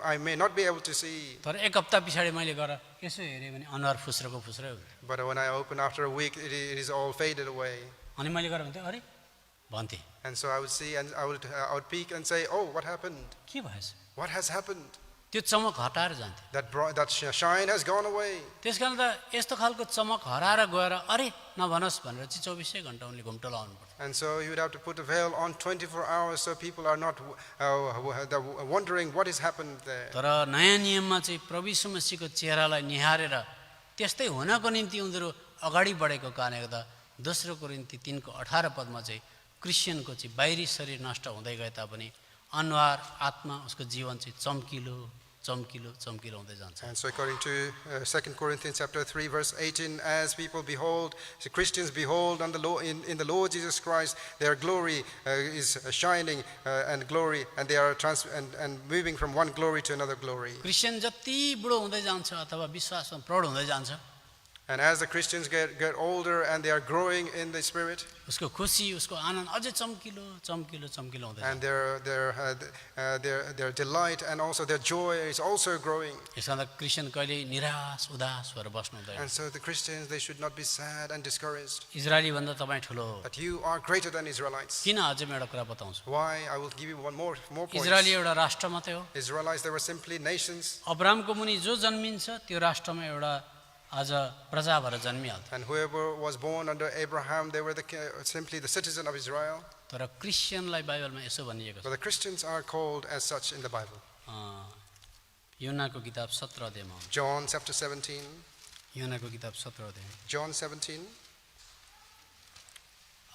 I may not be able to see. तर एक हप्ता पछाडि मैले गएर यसो हेरेँ भने अनुहार फुस्रोको फुस्रै हो। But when I open after a week, it is all faded away. अनि मैले गएर भन्थेँ अरे भन्थेँ And so I would see and I would peek and say, oh, what happened? के भएछ? What has happened? त्यो चमक हटाएर जान्थ्यो। That shine has gone away. त्यसकारण त यस्तो खालको चमक हराएर गएर अरे नभनोस् भनेर चाहिँ 24 घण्टा उनले घुम्टो लाउनु पर्छ। And so you would have to put the veil on 24 hours so people are not wondering what has happened there. तर नयाँ नियममा चाहिँ प्रभु यीशु मसीहको चेहरालाई निहारेर त्यस्तै हुनको निम्ति उनीहरू अगाडि बढेको कारणले गर्दा दोस्रो कोरिन्थी 3:18 पदमा चाहिँ क्रिस्चियनको चाहिँ बाहिरी शरीर नष्ट हुँदै गए तापनि अनुहार आत्मा उसको जीवन चाहिँ चम्किलो हुँदै जान्छ। And so according to 2 Corinthians chapter 3 verse 18, as people behold, the Christians behold in the Lord Jesus Christ, their glory is shining and glory, and they are and moving from one glory to another glory. Christian जति बुढो हुँदै जान्छ अथवा विश्वासमा प्रौढ हुँदै जान्छ And as the Christians get older and they are growing in the Spirit, उसको खुसी उसको आनन्द अझै चम्किलो चम्किलो चम्किलो हुँदैछ। and their delight and also their joy is also growing. यसमा त क्रिस्चियन कहिले निराश उदास भएर बस्नु हुँदैन। And so the Christians, they should not be sad and discouraged. Israeli भन्दा तपाईँ ठुलो हो। But you are greater than Israelites. किन अझै म एउटा कुरा बताउँछु। Why? I will give you one more point. Israeli एउटा राष्ट्र मात्रै हो। Israelites, they were simply nations. अब्राहमको मुनि जो जन्मिन्छ त्यो राष्ट्रमा एउटा आज प्रजा भएर जन्मिहाल्छ। And whoever was born under Abraham, they were simply the citizen of Israel. तर क्रिस्चियनलाई बाइबलमा यसो भनिएको छ। But the Christians are called as such in the Bible. युहन्नाको किताब 17 अध्यायमा। John chapter 17. युहन्नाको किताब 17 अध्याय। John 17.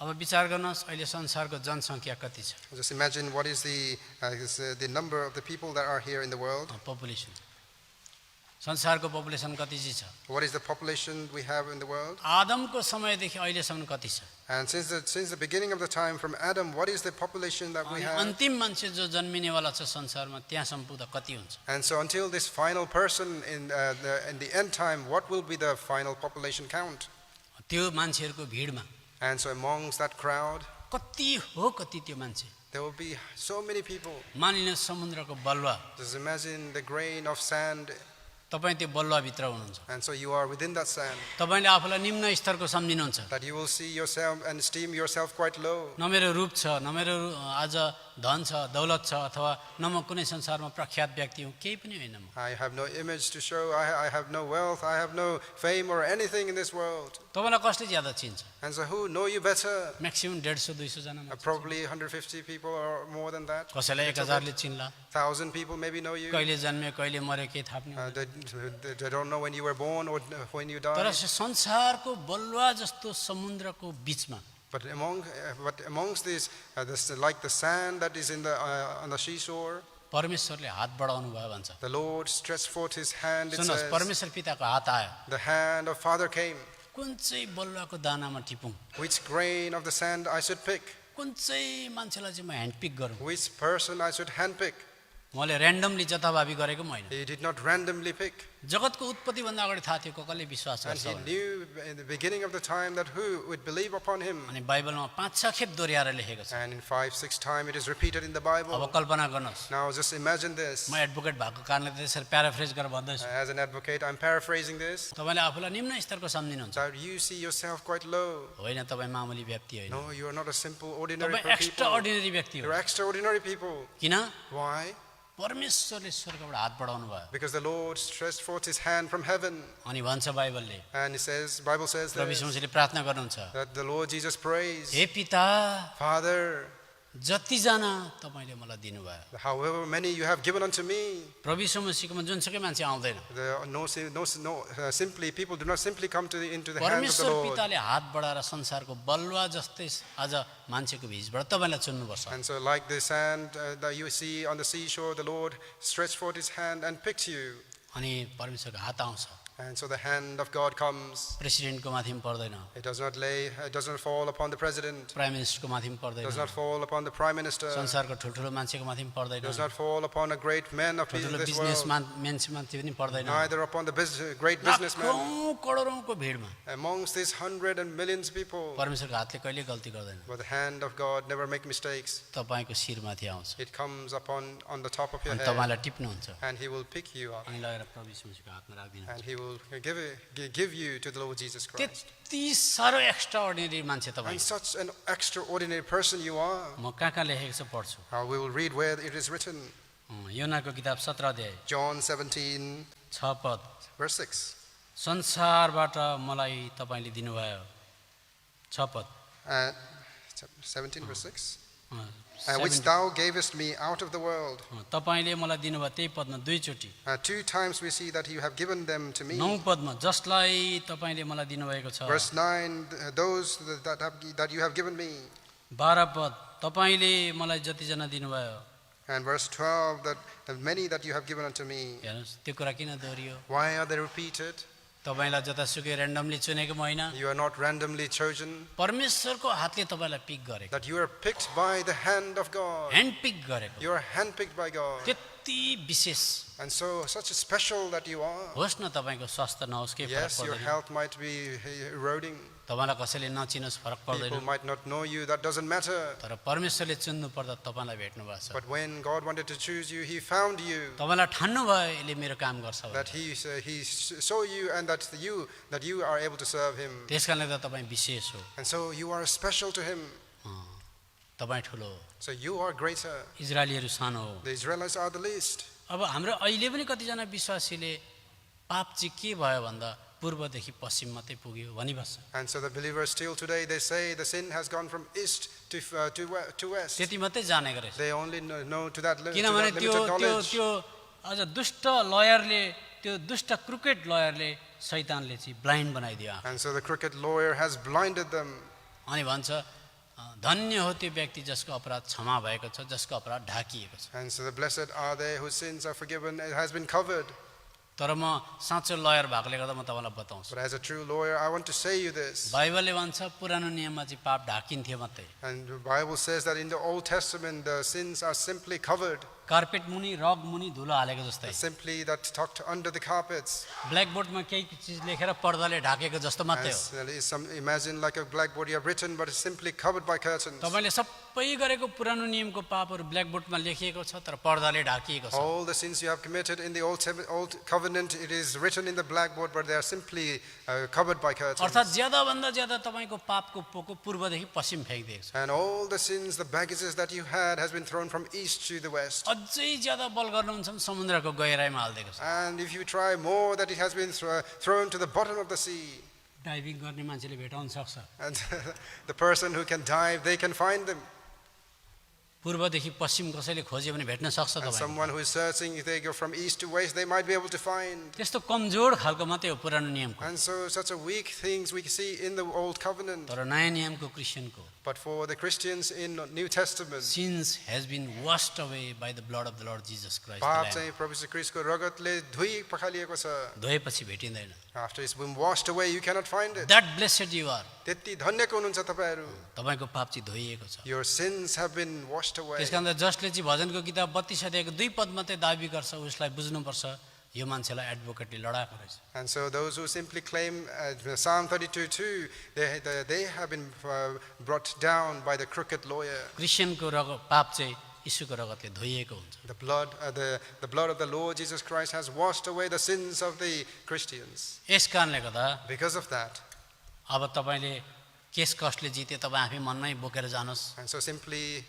अब विचार गर्नुहोस् अहिले संसारको जनसङ्ख्या कति छ। Just imagine what is the number of the people that are here in the world. Population संसारको पपुलेसन कति चाहिँ छ। What is the population we have in the world? आदमको समयदेखि अहिलेसम्म कति छ। And since the beginning of the time from Adam, what is the population that we have? अन्तिम मान्छे जो जन्मिनेवाला छ संसारमा त्यहाँसम्म पुग्दा कति हुन्छ। And so until this final person in the end time, what will be the final population count? त्यो मान्छेहरूको भिडमा And so amongst that crowd, कति हो कति त्यो मान्छे। there will be so many people. मानिलिनुहोस् समुद्रको बलुवा Just imagine the grain of sand. तपाईँ त्यो बलुवाभित्र हुनुहुन्छ। And so you are within that sand. तपाईँले आफूलाई निम्न स्तरको सम्झिनुहुन्छ। That you will see yourself and esteem yourself quite low. न मेरो रूप छ न मेरो आज धन छ दौलत छ अथवा न म कुनै संसारमा प्रख्यात व्यक्ति हुँ केही पनि होइन म। I have no image to show. I have no wealth. I have no fame or anything in this world. तपाईँलाई कसले ज्यादा चिन्छ। And so who know you better? Maximum 150-200 जना। Probably 150 people or more than that. कसैलाई 1000ले चिन्ला। 1,000 people maybe know you. कहिले जन्मे कहिले मरे केही थाहा पनि हुँदैन। They don't know when you were born or when you तर died. संसारको बलुवा जस्तो समुद्रको बीचमा But amongst these, like the sand that is on the seashore, परमेश्वरले हात बढाउनु भयो भन्छ। the Lord stretched forth His hand. It सुन्नुहोस् says, परमेश्वर पिताको हात आयो। the hand of Father came. कुन चाहिँ बलुवाको दानामा टिपौँ। Which grain of the sand I should pick? कुन चाहिँ मान्छेलाई चाहिँ म ह्यान्डपिक गरौँ। Which person I should handpick? मैले ऱ्यान्डमली जताभावी गरेको होइन। He did not randomly pick. जगतको उत्पत्तिभन्दा अगाडि थाहा थियो कसले विश्वास And गर्छ He भनेर। knew in the beginning of the time that who would believe upon Him. अनि बाइबलमा 5-6 खेप दोहोऱ्याएर लेखेको छ। And in 5-6 times it is repeated in the अब Bible. कल्पना गर्नुहोस् Now just imagine this. म एडभोकेट भएको कारणले त्यसरी प्याराफ्रेज गरेर भन्दैछु। As an advocate, I'm paraphrasing this. तपाईँले आफूलाई निम्न स्तरको सम्झिनुहुन्छ। That you see yourself quite low. होइन तपाईँ मामुली व्यक्ति होइन। No, you are not a simple ordinary तपाईँ people. एक्स्ट्राअर्डिनरी व्यक्ति हो। You're extraordinary people. किन? Why? परमेश्वरले स्वर्गबाट हात बढाउनु भयो। Because the Lord stretched forth His hand from heaven. अनि भन्छ बाइबलले And Bible says प्रभु this, यीशु मसीहले प्रार्थना गर्नुहुन्छ। that the Lord Jesus prays, हे पिता Father, जतिजना तपाईँले मलाई दिनुभयो। however many you have given unto me. प्रभु यीशु मसीहकोमा जुनसुकै मान्छे आउँदैन। Simply people do not simply come into the hands of the परमेश्वर Lord. पिताले हात बढाएर संसारको बलुवा जस्तै आज मान्छेको बीचबाट तपाईँलाई चुन्नुपर्छ। And so like the sand that you see on the seashore, the Lord stretched forth His hand and picked you. अनि परमेश्वरको हात आउँछ। And so the hand of God comes. प्रेसिडेन्टको माथि पनि पर्दैन। It does not fall upon the president. Prime मिनिस्टरको माथि पनि It does पर्दैन। not fall upon the prime minister. संसारको ठुल्ठुलो मान्छेको माथि पनि पर्दैन। It does not fall upon a great man of ठुल्ठुलो this world. बिजनेस मान्छे पनि पर्दैन। Neither upon the great businessman. लाखौं करोडौंको भिडमा Amongst these hundreds and millions of people. परमेश्वरको हातले कहिले गल्ती गर्दैन। But the hand of God never make mistakes. तपाईको शिरमाथि आउँछ It comes on the top of your अनि head. तपाईँलाई टिप्नुहुन्छ And He will pick you up. अनि लगेर प्रभु यीशु मसीहको हातमा राखिदिनुहुन्छ। And He will give you to the Lord Jesus Christ. त्यति साह्रो एक्स्ट्राअर्डिनरी मान्छे तपाईँ। And such an extraordinary person you are. म कहाँ लेखेको छ पढ्छु। We will read where it is written. योनाको किताब 17 अध्याय John 17 6 पद। verse 6. संसारबाट मलाई तपाईले दिनुभयो 6 पद। 17 verse 6. Which thou gavest me out of the world. तपाईले मलाई दिनुभयो त्यही पदमा दुईचोटी। 2 times we see that you have given them to me. 9 पदमा जसलाई तपाईले मलाई दिनुभएको छ। Verse 9, those that you have given me. 12 पद तपाईले मलाई जतिजना दिनुभयो। And verse 12, that many that you have given unto me. हेर्नुस् त्यो कुरा किन दोहोरियो। Why are they repeated? तपाईलाई जतासुकै र्यान्डमली चुनेको होइन। You are not randomly chosen. परमेश्वरको हातले तपाईलाई पिक गरेको। That you are picked by the hand of God. Handpick गरेको। You are handpicked by God. यति विशेष And so, such a special that you are. होस् न तपाईँको स्वास्थ्य नहोस् केही फरक Yes, your पर्दैन health might be eroding. तपाईँलाई कसैले नचिनोस् फरक People पर्दैन might not know you. That doesn't matter. तर परमेश्वरले चुन्नु पर्दा तपाईँलाई भेट्नु भएको छ But when God wanted to choose you, He found you. तपाईँलाई ठान्नु भयो यसले मेरो काम गर्छ That भनेर। He saw you, and that you are able to serve Him. त्यस कारणले त तपाईँ विशेष हो And so you are special to Him. तपाईँ ठुलो हो So you are greater. इजरायलीहरू सानो हो The Israelites are the least. अब हाम्रो अहिले पनि कतिजना विश्वासीले पाप चाहिँ के भयो भन्दा पूर्वदेखि पश्चिम मात्रै पुग्यो भनिबस्छ And so the believers still today, they say the sin has gone from east to west. त्यति मात्रै जानेको रहेछ They only know to that किनभने limited त्यो त्यो knowledge. त्यो अझ दुष्ट लयरले त्यो दुष्ट क्रिकेट लयरले शैतानले चाहिँ ब्लाइन्ड बनाइदियो आँखा। And so the crooked lawyer has blinded them. अनि भन्छ धन्य हो त्यो व्यक्ति जसको अपराध क्षमा भएको छ जसको अपराध ढाकिएको छ And so the blessed are they whose sins are forgiven, it has been covered. तर म साँचो लयर भएकोले गर्दा म तपाईँलाई बताउँछु But as a true lawyer, I want to say you this. बाइबलले भन्छ पुरानो नियममा चाहिँ पाप ढाकिन्थ्यो मात्रै And the Bible says that in the Old Testament, the sins are simply covered, carpet मुनि रग मुनि धुलो हालेको जस्तै simply that tucked under the carpets. ब्ल्याकबोर्डमा केही चिज लेखेर पर्दाले ढाकेको जस्तो मात्रै हो Imagine like a blackboard you have written, but it's simply covered by curtains. तपाईँले सबै गरेको पुरानो नियमको पापहरू ब्ल्याकबोर्डमा लेखिएको छ तर पर्दाले ढाकिएको छ All the sins you have committed in the Old Covenant, it is written in the blackboard, but they are simply covered by curtains. अर्थात् ज्यादाभन्दा ज्यादा तपाईँको पापको पोको पूर्वदेखि पश्चिम फ्याँकिदिएको छ And all the sins, the baggages that you had, has been thrown from east to the west. अझै ज्यादा बल गर्नुहुन्छ भने समुद्रको गहिराइमा हालिदिएको छ And if you try more, that it has been thrown to the bottom of the sea. Diving गर्ने मान्छेले भेटाउन सक्छ And the person who can dive, they can find them. पूर्वदेखि पश्चिम कसैले खोज्यो भने भेट्न सक्छ And तपाईँ someone who is searching, if they go from east to west, they might be able to find. त्यस्तो कमजोर खालको मात्रै हो पुरानो नियमको And so such a weak things we see in the Old Covenant. तर नयाँ नियमको क्रिस्चियनको But for the Christians in New Testament, sins has been washed away by the blood of the Lord Jesus Christ the पाप Lamb. चाहिँ प्रभु श्री ख्रीष्टको रगतले धुई पखालिएको छ. धोएपछि भेटिँदैन After it's been washed away, you cannot find it. That blessed you are त्यति धन्यको हुनुहुन्छ तपाईहरू. तपाईँको पाप चाहिँ धोइएको छ Your sins have been washed away. त्यस कारण जसले चाहिँ भजनको किताब 32 अध्यायको 2 पद मात्रै दाबी गर्छ उसलाई बुझ्नुपर्छ यो मान्छेलाई एडभोकेटले लडाएको रहेछ And so those who simply claim Psalm 32:2, they have been brought down by the crooked lawyer. क्रिस्चियनको पाप चाहिँ यीशुको रगतले धोइएको हुन्छ The blood of the Lord Jesus Christ has washed away the sins of the Christians. यस कारणले गर्दा Because of that, अब तपाईँले case कसले जिते तपाईँ आफै मनमै बोकेर जानुहोस् and so simply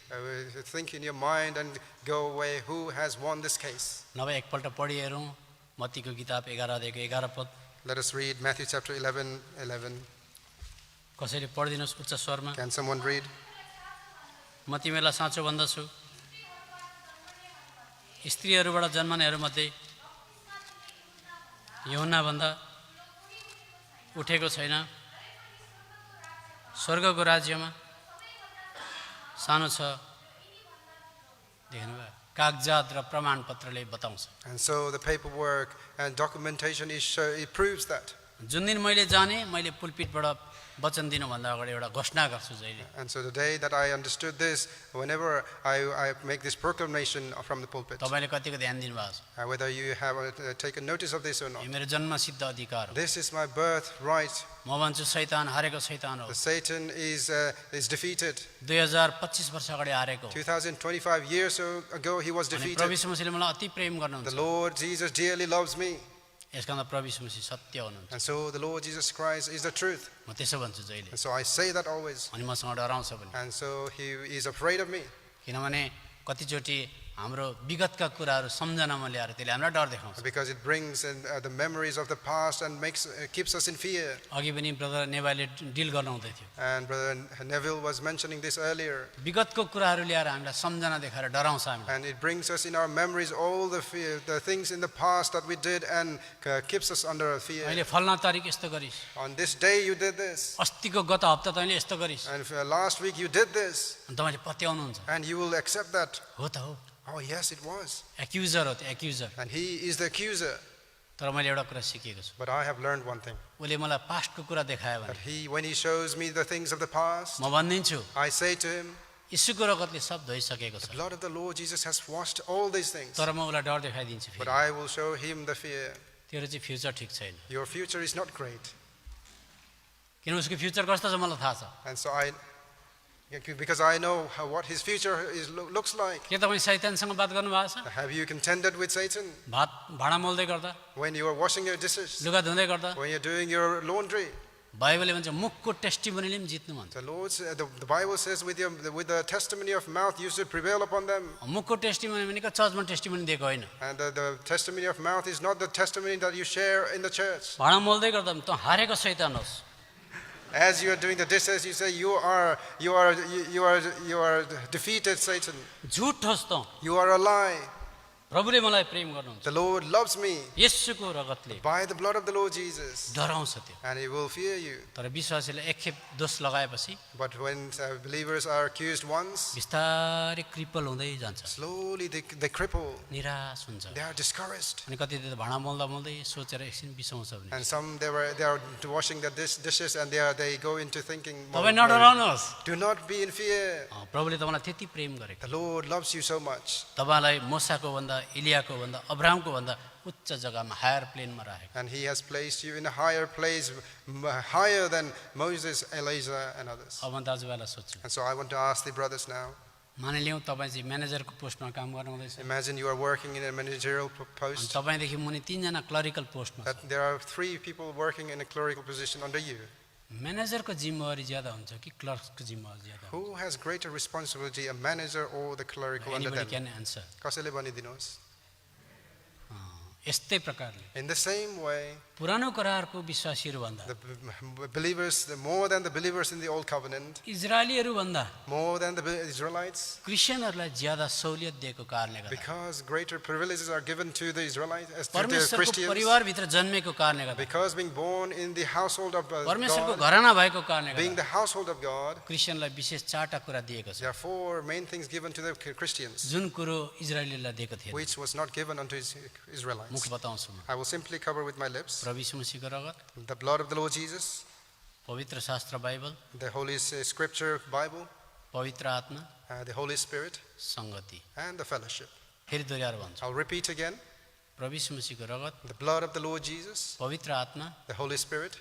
think in your mind and go away, who has won this case? नभए एकपल्ट पढि हेरौँ मत्तीको किताब 11 अध्यायको 11 पद Let us read Matthew chapter 11:11. कसैले पढिदिनुहोस् उच्च स्वरमा Can someone read? म तिमीलाई साँचो भन्दछु स्त्रीहरूबाट जन्मनेहरूमध्ये यूहन्नाभन्दा उठेको छैन स्वर्गको राज्यमा सानो छ देख्नुभयो कागजात र प्रमाणपत्रले बताउँछ And so the paperwork and documentation it proves that. जुन दिन मैले जाने मैले पुलपिटबाट वचन दिनुभन्दा अगाडि एउटा घोषणा गर्छु जहिले And so the day that I understood this, whenever I make this proclamation from the pulpit, तपाईँले कतिको ध्यान दिनुभएको छ whether you have taken notice of this or not, यो मेरो जन्मसिद्ध अधिकार हो this is my birthright. म भन्छु शैतान हारेको शैतान हो The Satan is defeated. 2025 वर्ष अगाडि हारेको 2025 years ago, he was अनि defeated. प्रभु यीशु मसीहले मलाई अति प्रेम The गर्नुहुन्छ Lord Jesus dearly loves me. यसकारण प्रभु यीशु मसीह सत्य हुनुहुन्छ And so the Lord Jesus Christ is the truth. म त्यसो भन्छु जहिले And so I say that always. अनि मसँग डराउँछ पनि And so he is afraid of me. किनभने कतिचोटि हाम्रो विगतका कुराहरू सम्झनामा ल्याएर त्यसले हामीलाई डर देखाउँछ Because it brings in, the memories of the past and keeps us in fear. अघि पनि ब्रदर नेवाले डिल गर्नुहुँदै थियो And Brother Neville was mentioning this earlier. विगतको कुराहरू ल्याएर हामीलाई सम्झना देखाएर डराउँछ हामीलाई And it brings us in our memories all the things in the past that we did and keeps us under fear. अहिले फल्ना तारिक यस्तो गरिस् On this day you did this. अस्तिको गत हप्ता तैँले यस्तो गरिस् And last week you did this. अनि तपाईँले पत्याउनुहुन्छ And you will accept that. हो त हो Oh yes, it was. एक्युजर हो त्यो एक्युजर And he is the accuser. तर मैले एउटा कुरा सिकेको छु But I have learned one thing. उसले मलाई पास्टको कुरा देखायो That भने when he shows me the things of the past, म भनिदिन्छु I say to him, यीशुको रगतले सब धोइसकेको छ। The blood of the Lord Jesus has washed all these things. तर म उसलाई डर देखाइदिन्छु But फेरि, I will show him the fear. तेरो चाहिँ फ्युचर ठिक छैन। Your future is not great. किन उसको फ्युचर कस्तो छ मलाई थाहा छ। And so because I know what his future looks like. के तपाईँ शैतानसँग बात गर्नुभएको छ? Have you contended with Satan भाँडा मोल्दै गर्दा, when you are washing your dishes, लुगा धुँदै गर्दा? when you're doing your laundry? बाइबलले भन्छ मुखको टेस्टिमोनीले पनि जित्नु भन्छ। The Lord, the Bible says, with the testimony of mouth, you should prevail upon them. मुखको टेस्टिमोनी भनेको चर्चमा टेस्टिमोनी दिएको होइन। And the testimony of mouth is not the testimony that you share in the church. भाँडा मोल्दै गर्दा पनि त हारेको शैतान होस्। As you are doing the dishes, you say, you are defeated, Satan. झुट होस् त। You are a lie. प्रभुले मलाई प्रेम गर्नुहुन्छ। The Lord loves me यसुको रगतले by the blood of the Lord Jesus, डराउँछ त्यो। and He will fear you. तर विश्वासीले एकखेप दोष लगाएपछि But when believers are accused once, बिस्तारै क्रिपल हुँदै जान्छ, slowly they cripple. निराश हुन्छ। They are discouraged. अनि कति त भाँडा मोल्दा मोल्दै सोचेर एकछिन बिसाउँछ भने। And some they are washing the dishes, and they go into thinking. तपाईँ नडराउनुहोस्, Do not be in fear. प्रभुले तपाईँलाई त्यति प्रेम गरेको। The Lord loves you so much, तपाईँलाई मोसाको भन्दा, इलियाको भन्दा, अब्राहमको भन्दा उच्च जग्गामा हायर प्लेनमा राखेको। and He has placed you in a higher place, higher than Moses, Elijah, and others. अब म दाजुभाइलाई सोध्छु, And so I want to ask the brothers now. मानिलिउँ तपाईँ चाहिँ म्यानेजरको पोस्टमा काम गर्नुहुँदैछ, Imagine you are working in a managerial अनि post. तपाईँदेखि मुनि 3 जना क्लरिकल पोस्टमा छ। That there are 3 people working in a clerical position under you. म्यानेजरको जिम्मेवारी ज्यादा हुन्छ कि क्लर्कको जिम्मेवारी ज्यादा हुन्छ? Who has greater responsibility, a manager or the clerical under Anybody them? can answer. कसैले भनिदिनुहोस्. यस्तै प्रकारले In the same way, पुरानो करारको विश्वासीहरू भन्दा, the believers, more than the believers in the old covenant, इजरायलीहरू भन्दा more than the Israelites, क्रिस्चियनहरूलाई ज्यादा सहुलियत दिएको कारणले गर्दा, because greater privileges are given to the Israelites, as to the परमेश्वरको Christians, परिवारभित्र जन्मेको कारणले गर्दा, because being born in the household of परमेश्वरको God, घराना भएको कारणले being गर्दा the household of God, क्रिस्चियनलाई विशेष 4टा कुरा दिएको छ, there are 4 main things given to the Christians, जुन कुरो इजरायलीलाई दिएको थिएन। which was not given unto Israelites. मुख बताउँछु म, I will simply cover with my lips. प्रभु यीशु मसीहको रगत, The blood of the Lord Jesus, पवित्र शास्त्र Bible, the Holy Scripture Bible, पवित्र आत्मा, the Holy Spirit, संगति। and the fellowship. फेरि दोहोऱ्याएर भन्छु, I'll repeat again. प्रभु यीशु मसीहको रगत, The blood of the Lord Jesus, पवित्र आत्मा, the Holy Spirit,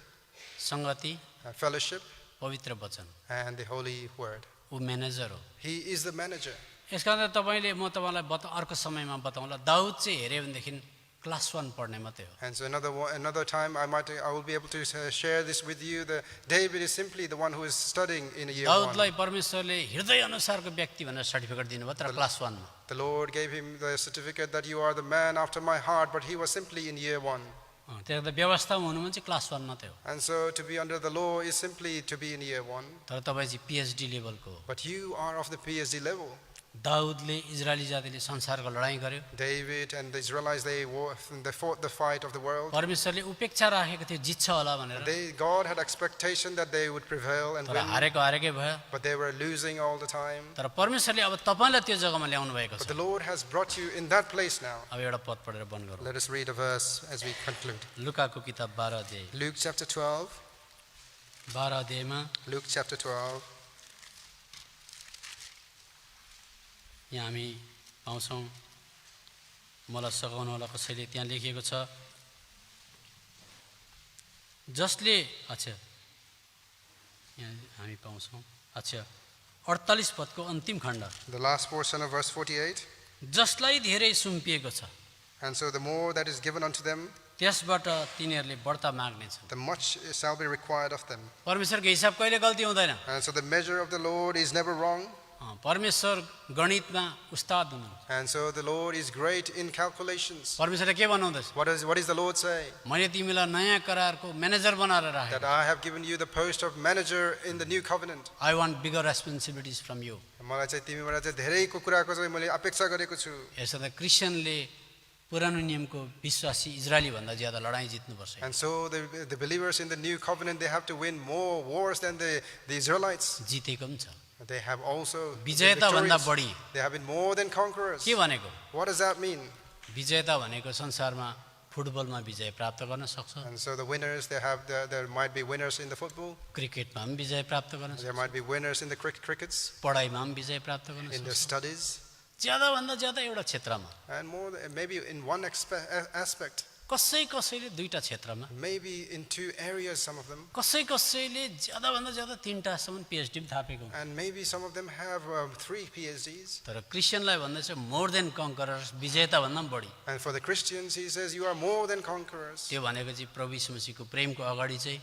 संगति, fellowship, पवित्र वचन। and the Holy Word. ऊ म्यानेजर हो। He is the manager. यसकारण तपाईँले म तपाईँलाई अर्को समयमा बताउँला, दाउद चाहिँ हेऱ्यो भनेदेखि क्लास 1 पढ्ने मात्रै हो। And so another time I will be able to share this with you. David is simply the one who is studying in a year 1. दाउदलाई परमेश्वरले हृदय अनुसारको व्यक्ति भनेर सर्टिफिकेट दिनुभयो तर क्लास 1 मा। The Lord gave him the certificate that you are the man after my heart, but he was simply in year 1. त्यसले त व्यवस्थामा हुनु चाहिँ क्लास 1 मात्रै हो। And so to be under the law is simply to be in year 1. तर तपाईँ चाहिँ PhD लेभलको हो। But you are of the PhD level. दाउदले Israeli जातिले संसारको लडाईँ गर्यो। David and the Israelites, they fought the fight of the world. परमेश्वरले उपेक्षा राखेको थियो जित्छ होला भनेर। God had expectation that they would prevail and तर win, हारेकै भयो। but they were losing all the time. तर परमेश्वरले अब तपाईलाई त्यो जग्गामा ल्याउनु भएको But छ। the Lord has brought you in that place now. अब एउटा पद पढेर बन्द गरौँ। Let us read a verse as we conclude. लुकाको किताब 12 अध्याय। Luke chapter 12. 12 अध्यायमा Luke chapter 12. यहाँ हामी पाउँछौँ, मलाई सघाउनु होला कसैले, त्यहाँ लेखिएको छ जसले, अच्छा यहाँ हामी पाउँछौँ, अच्छा 48 पदको अन्तिम खण्ड, The last portion of verse 48. जसलाई धेरै सुम्पिएको छ And so the more that is given unto them, त्यसबाट तिनीहरूले बढ्ता माग्नेछन्। the much shall be required of them. परमेश्वरको हिसाब कहिले गल्ती हुँदैन। And so the measure of the Lord is never wrong. परमेश्वर गणितमा उस्ताद हुनुहुन्छ। And so the Lord is great in calculations. परमेश्वरले के भन्नुहुँदैछ? What is the Lord say? मैले तिमीलाई नयाँ करारको म्यानेजर बनाएर राखेँ। That I have given you the post of manager in the new covenant. I want bigger responsibilities from you. मलाई चाहिँ तिमीबाट चाहिँ धेरैको कुराको चाहिँ मैले अपेक्षा गरेको छु। यसो त क्रिस्चियनले पुरानो नियमको विश्वासी इजरायली भन्दा ज्यादा लडाईँ जित्नुपर्छ। And so the believers in the new covenant, they have to win more wars than the Israelites. जितेको पनि छ। They have also been विजेता भन्दा victorious. बढी। They have been more than conquerors. के भनेको? What does that mean? विजेता भनेको संसारमा फुटबलमा विजय प्राप्त गर्न सक्छ, And so the winners, there might be winners in the football, क्रिकेटमा पनि विजय प्राप्त गर्न there सक्छ, might be winners in the crickets, पढाइमा पनि विजय प्राप्त गर्न in their सक्छ, studies, ज्यादाभन्दा ज्यादा एउटा क्षेत्रमा, and maybe in one aspect, कसैले दुईटा क्षेत्रमा, maybe in 2 areas, some of them, कसैले ज्यादाभन्दा ज्यादा 3टासम्म पिएचडी पनि थापेको हुन्छ। and maybe some of them have 3 PhDs. तर क्रिस्चियनलाई भन्दैछ मोर देन कन्करर्स, विजेता भन्दा पनि बढी। And for the Christians, he says, you are more than conquerors. त्यो भनेको चाहिँ प्रभु यीशु मसीहको प्रेमको अगाडि चाहिँ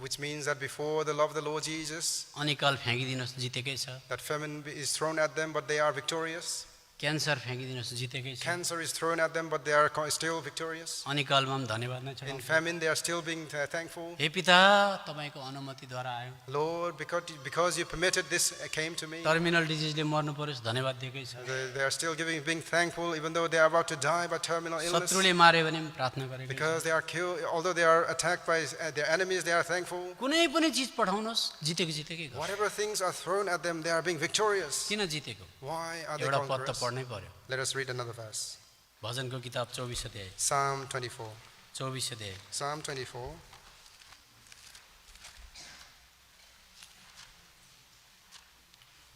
Which means that before the love of the Lord Jesus, अनिकाल फ्याँकिदिनुहोस् जितेकै छ, that famine is thrown at them, but they are victorious. Cancer फ्याँकिदिनुहोस् जितेकै छ, Cancer is thrown at them, but they are still victorious. अनिकालमा पनि धन्यवाद नै In छ। famine, they are still being thankful. हे पिता, तपाईँको अनुमतिद्वारा आयो, Lord, because you permitted this came to me. Terminal डिजिजले मर्नु पर्यो धन्यवाद दिएकै छ, They are still being thankful, even though they are about to die by terminal illness. शत्रुले मार्यो भने पनि प्रार्थना गरेको छ। Because they are killed, although they are attacked by their enemies, they are thankful. कुनै पनि चिज पठाउनुहोस् जितेकै गर्छ। Whatever things are thrown at them, they are being victorious. किन जितेको? Why are they एउटा पद त conquerors? पढ्नै पर्यो। Let us read another verse. भजनको किताब 24 अध्याय, Psalm 24. 24 अध्याय, Psalm 24,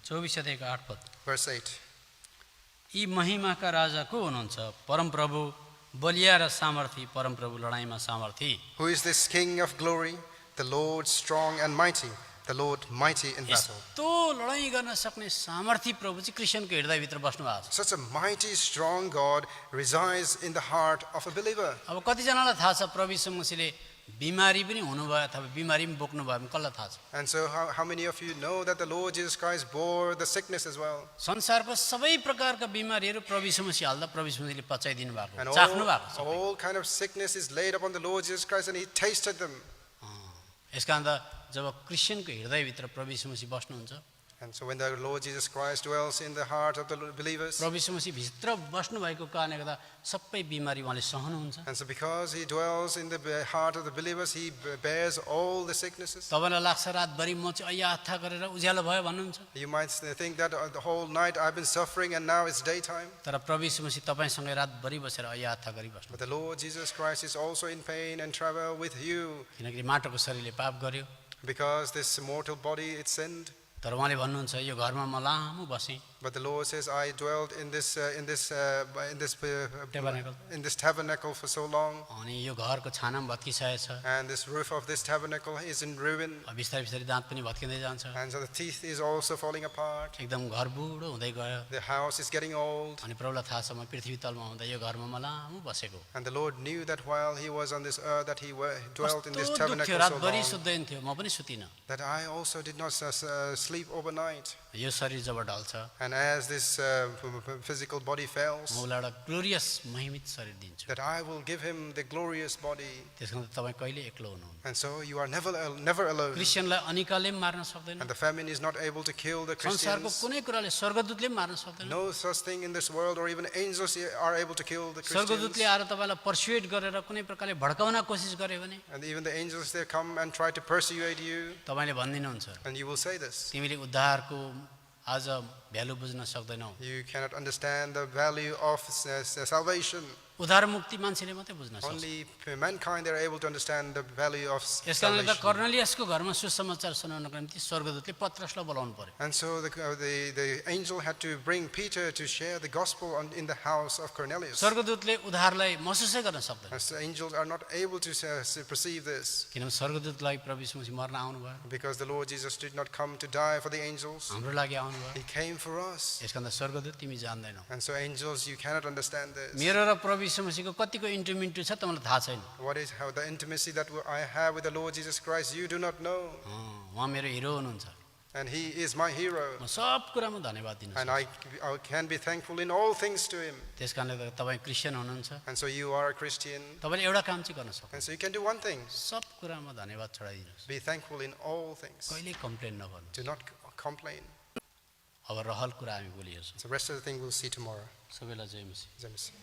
24 अध्यायको 8 पद। verse 8. यी महिमाका राजा को हुनुहुन्छ? परमप्रभु बलिया र सामर्थी, परमप्रभु लडाईँमा सामर्थी। Who is this King of glory? The Lord strong and mighty, the Lord mighty in battle. यस्तो लडाईँ गर्न सक्ने सामर्थी प्रभु चाहिँ क्रिस्चियनको हृदयभित्र बस्नु भएको छ। Such a mighty, strong God resides in the heart of a believer. अब कतिजनालाई थाहा छ प्रभु यीशु मसीहले बिमारी पनि हुनुभयो अथवा बिमारी पनि बोक्नु भयो भने कसलाई थाहा छ? And so how many of you know that the Lord Jesus Christ bore the sickness as well? संसारको सबै प्रकारका बिमारीहरू प्रभु यीशु मसीह हाल्दा प्रभु यीशु मसीहले पचाइदिनु भएको, And चाख्नु भएको छ। all kind of sickness is laid upon the Lord Jesus Christ, and he tasted them. यसकारण त जब क्रिस्चियनको हृदयभित्र प्रभु यीशु मसीह बस्नुहुन्छ, And so when the Lord Jesus Christ dwells in the heart of the believers, प्रभु यीशु मसीह भित्र बस्नु भएको कारणले गर्दा सबै बिमारी उहाँले सहनुहुन्छ। and so because he dwells in the heart of the believers, he bears all the sicknesses. तपाईँलाई लाग्छ रातभरि म चाहिँ अया हत्था गरेर उज्यालो भयो भन्नुहुन्छ, You might think that the whole night I've been suffering and now it's daytime. तर प्रभु यीशु मसीह तपाईँसँगै रातभरि बसेर अया हत्था गरिबस्नु, But the Lord Jesus Christ is also in pain and travel with you, किनकि माटोको शरीरले पाप गर्यो। because this mortal body it sinned. तर उहाँले भन्नुहुन्छ यो घरमा म लामो बसेँ, But the Lord says, I dwelled in this Tabernacle. tabernacle for so long, अनि यो घरको छाना पनि भत्किसकेको छ, and this roof of this tabernacle is in ruin, बिस्तारै बिस्तारै दाँत पनि भत्किँदै जान्छ, and so the teeth is also falling apart. एकदम घर बुढो हुँदै गयो। The house is getting old. अनि प्रभुलाई थाहा छ म पृथ्वी तलमा हुँदा यो घरमा म लामो बसेको, And the Lord knew that while he was on this earth, that he dwelt in this कस्तो दुःख थियो, tabernacle so रातभरि long, सुत्दैन थियो, म पनि सुतिनँ। that I also did not sleep overnight. यो शरीर जब ढल्छ And as this physical body म fails, उसलाई एउटा ग्लोरियस महिमित शरीर दिन्छु। that I will give him the glorious body. त्यस कारण तपाईँ कहिले एक्लो हुनुहुन्न। And so you are never alone. क्रिस्चियनलाई अनिकालले पनि मार्न सक्दैन, And the famine is not able to kill the संसारको Christians. कुनै कुराले स्वर्गदूतले पनि मार्न सक्दैन। No such thing in this world, or even angels are able to kill the स्वर्गदूतले Christians. आएर तपाईँलाई पर्सुएट गरेर कुनै प्रकारले भड्काउन कोसिस गर्यो भने And even the angels, they come and try to persuade you, तपाईँले भन्दिनुहुन्छ and you will say this. तिमीले उद्धारको आज भ्यालु बुझ्न सक्दैनौ। You cannot understand the value of salvation. उद्धार मुक्ति मान्छेले मात्रै बुझ्न सक्छ। Only mankind they are able to understand the value of यस कारणले त salvation. कर्नेलियसको घरमा सुसमाचार सुनाउनको निम्ति स्वर्गदूतले पत्रसलाई बोलाउनु पर्यो। And so the angel had to bring Peter to share the gospel in the house of Cornelius. स्वर्गदूतले उद्धारलाई महसुसै गर्न सक्दैन, As the angels are not able to perceive this, किनभने स्वर्गदूतलाई प्रभु यीशु मसीह मर्न आउनुभयो, because the Lord Jesus did not come to die for the angels. हाम्रो लागि आउनुभयो। He came for us. यस कारण स्वर्गदूत तिमी जान्दैनौ। And so angels, you cannot understand this. मेरो र प्रभु यीशु मसीहको कतिको इन्टिमेट छ तपाईँलाई थाहा छैन। What is how the intimacy that I have with the Lord Jesus Christ, you do not know. उहाँ मेरो हिरो हुनुहुन्छ, And he is my hero. म सब कुरामा धन्यवाद दिन्छु। And I can be thankful in all things to him. त्यस कारणले तपाईँ क्रिस्चियन हुनुहुन्छ, And so you are a Christian. तपाईँले एउटा काम चाहिँ गर्न सक्नुहुन्छ, And so you can do one thing. सब कुरामा धन्यवाद चढाइदिनुहोस्, Be thankful in all things. कहिले कम्प्लेन नगर्नु। Do not complain. अब रहल कुरा हामी भोलि हेर्छौँ। So the rest of the thing we'll see tomorrow. सबैलाई जय मसीह। Let me see.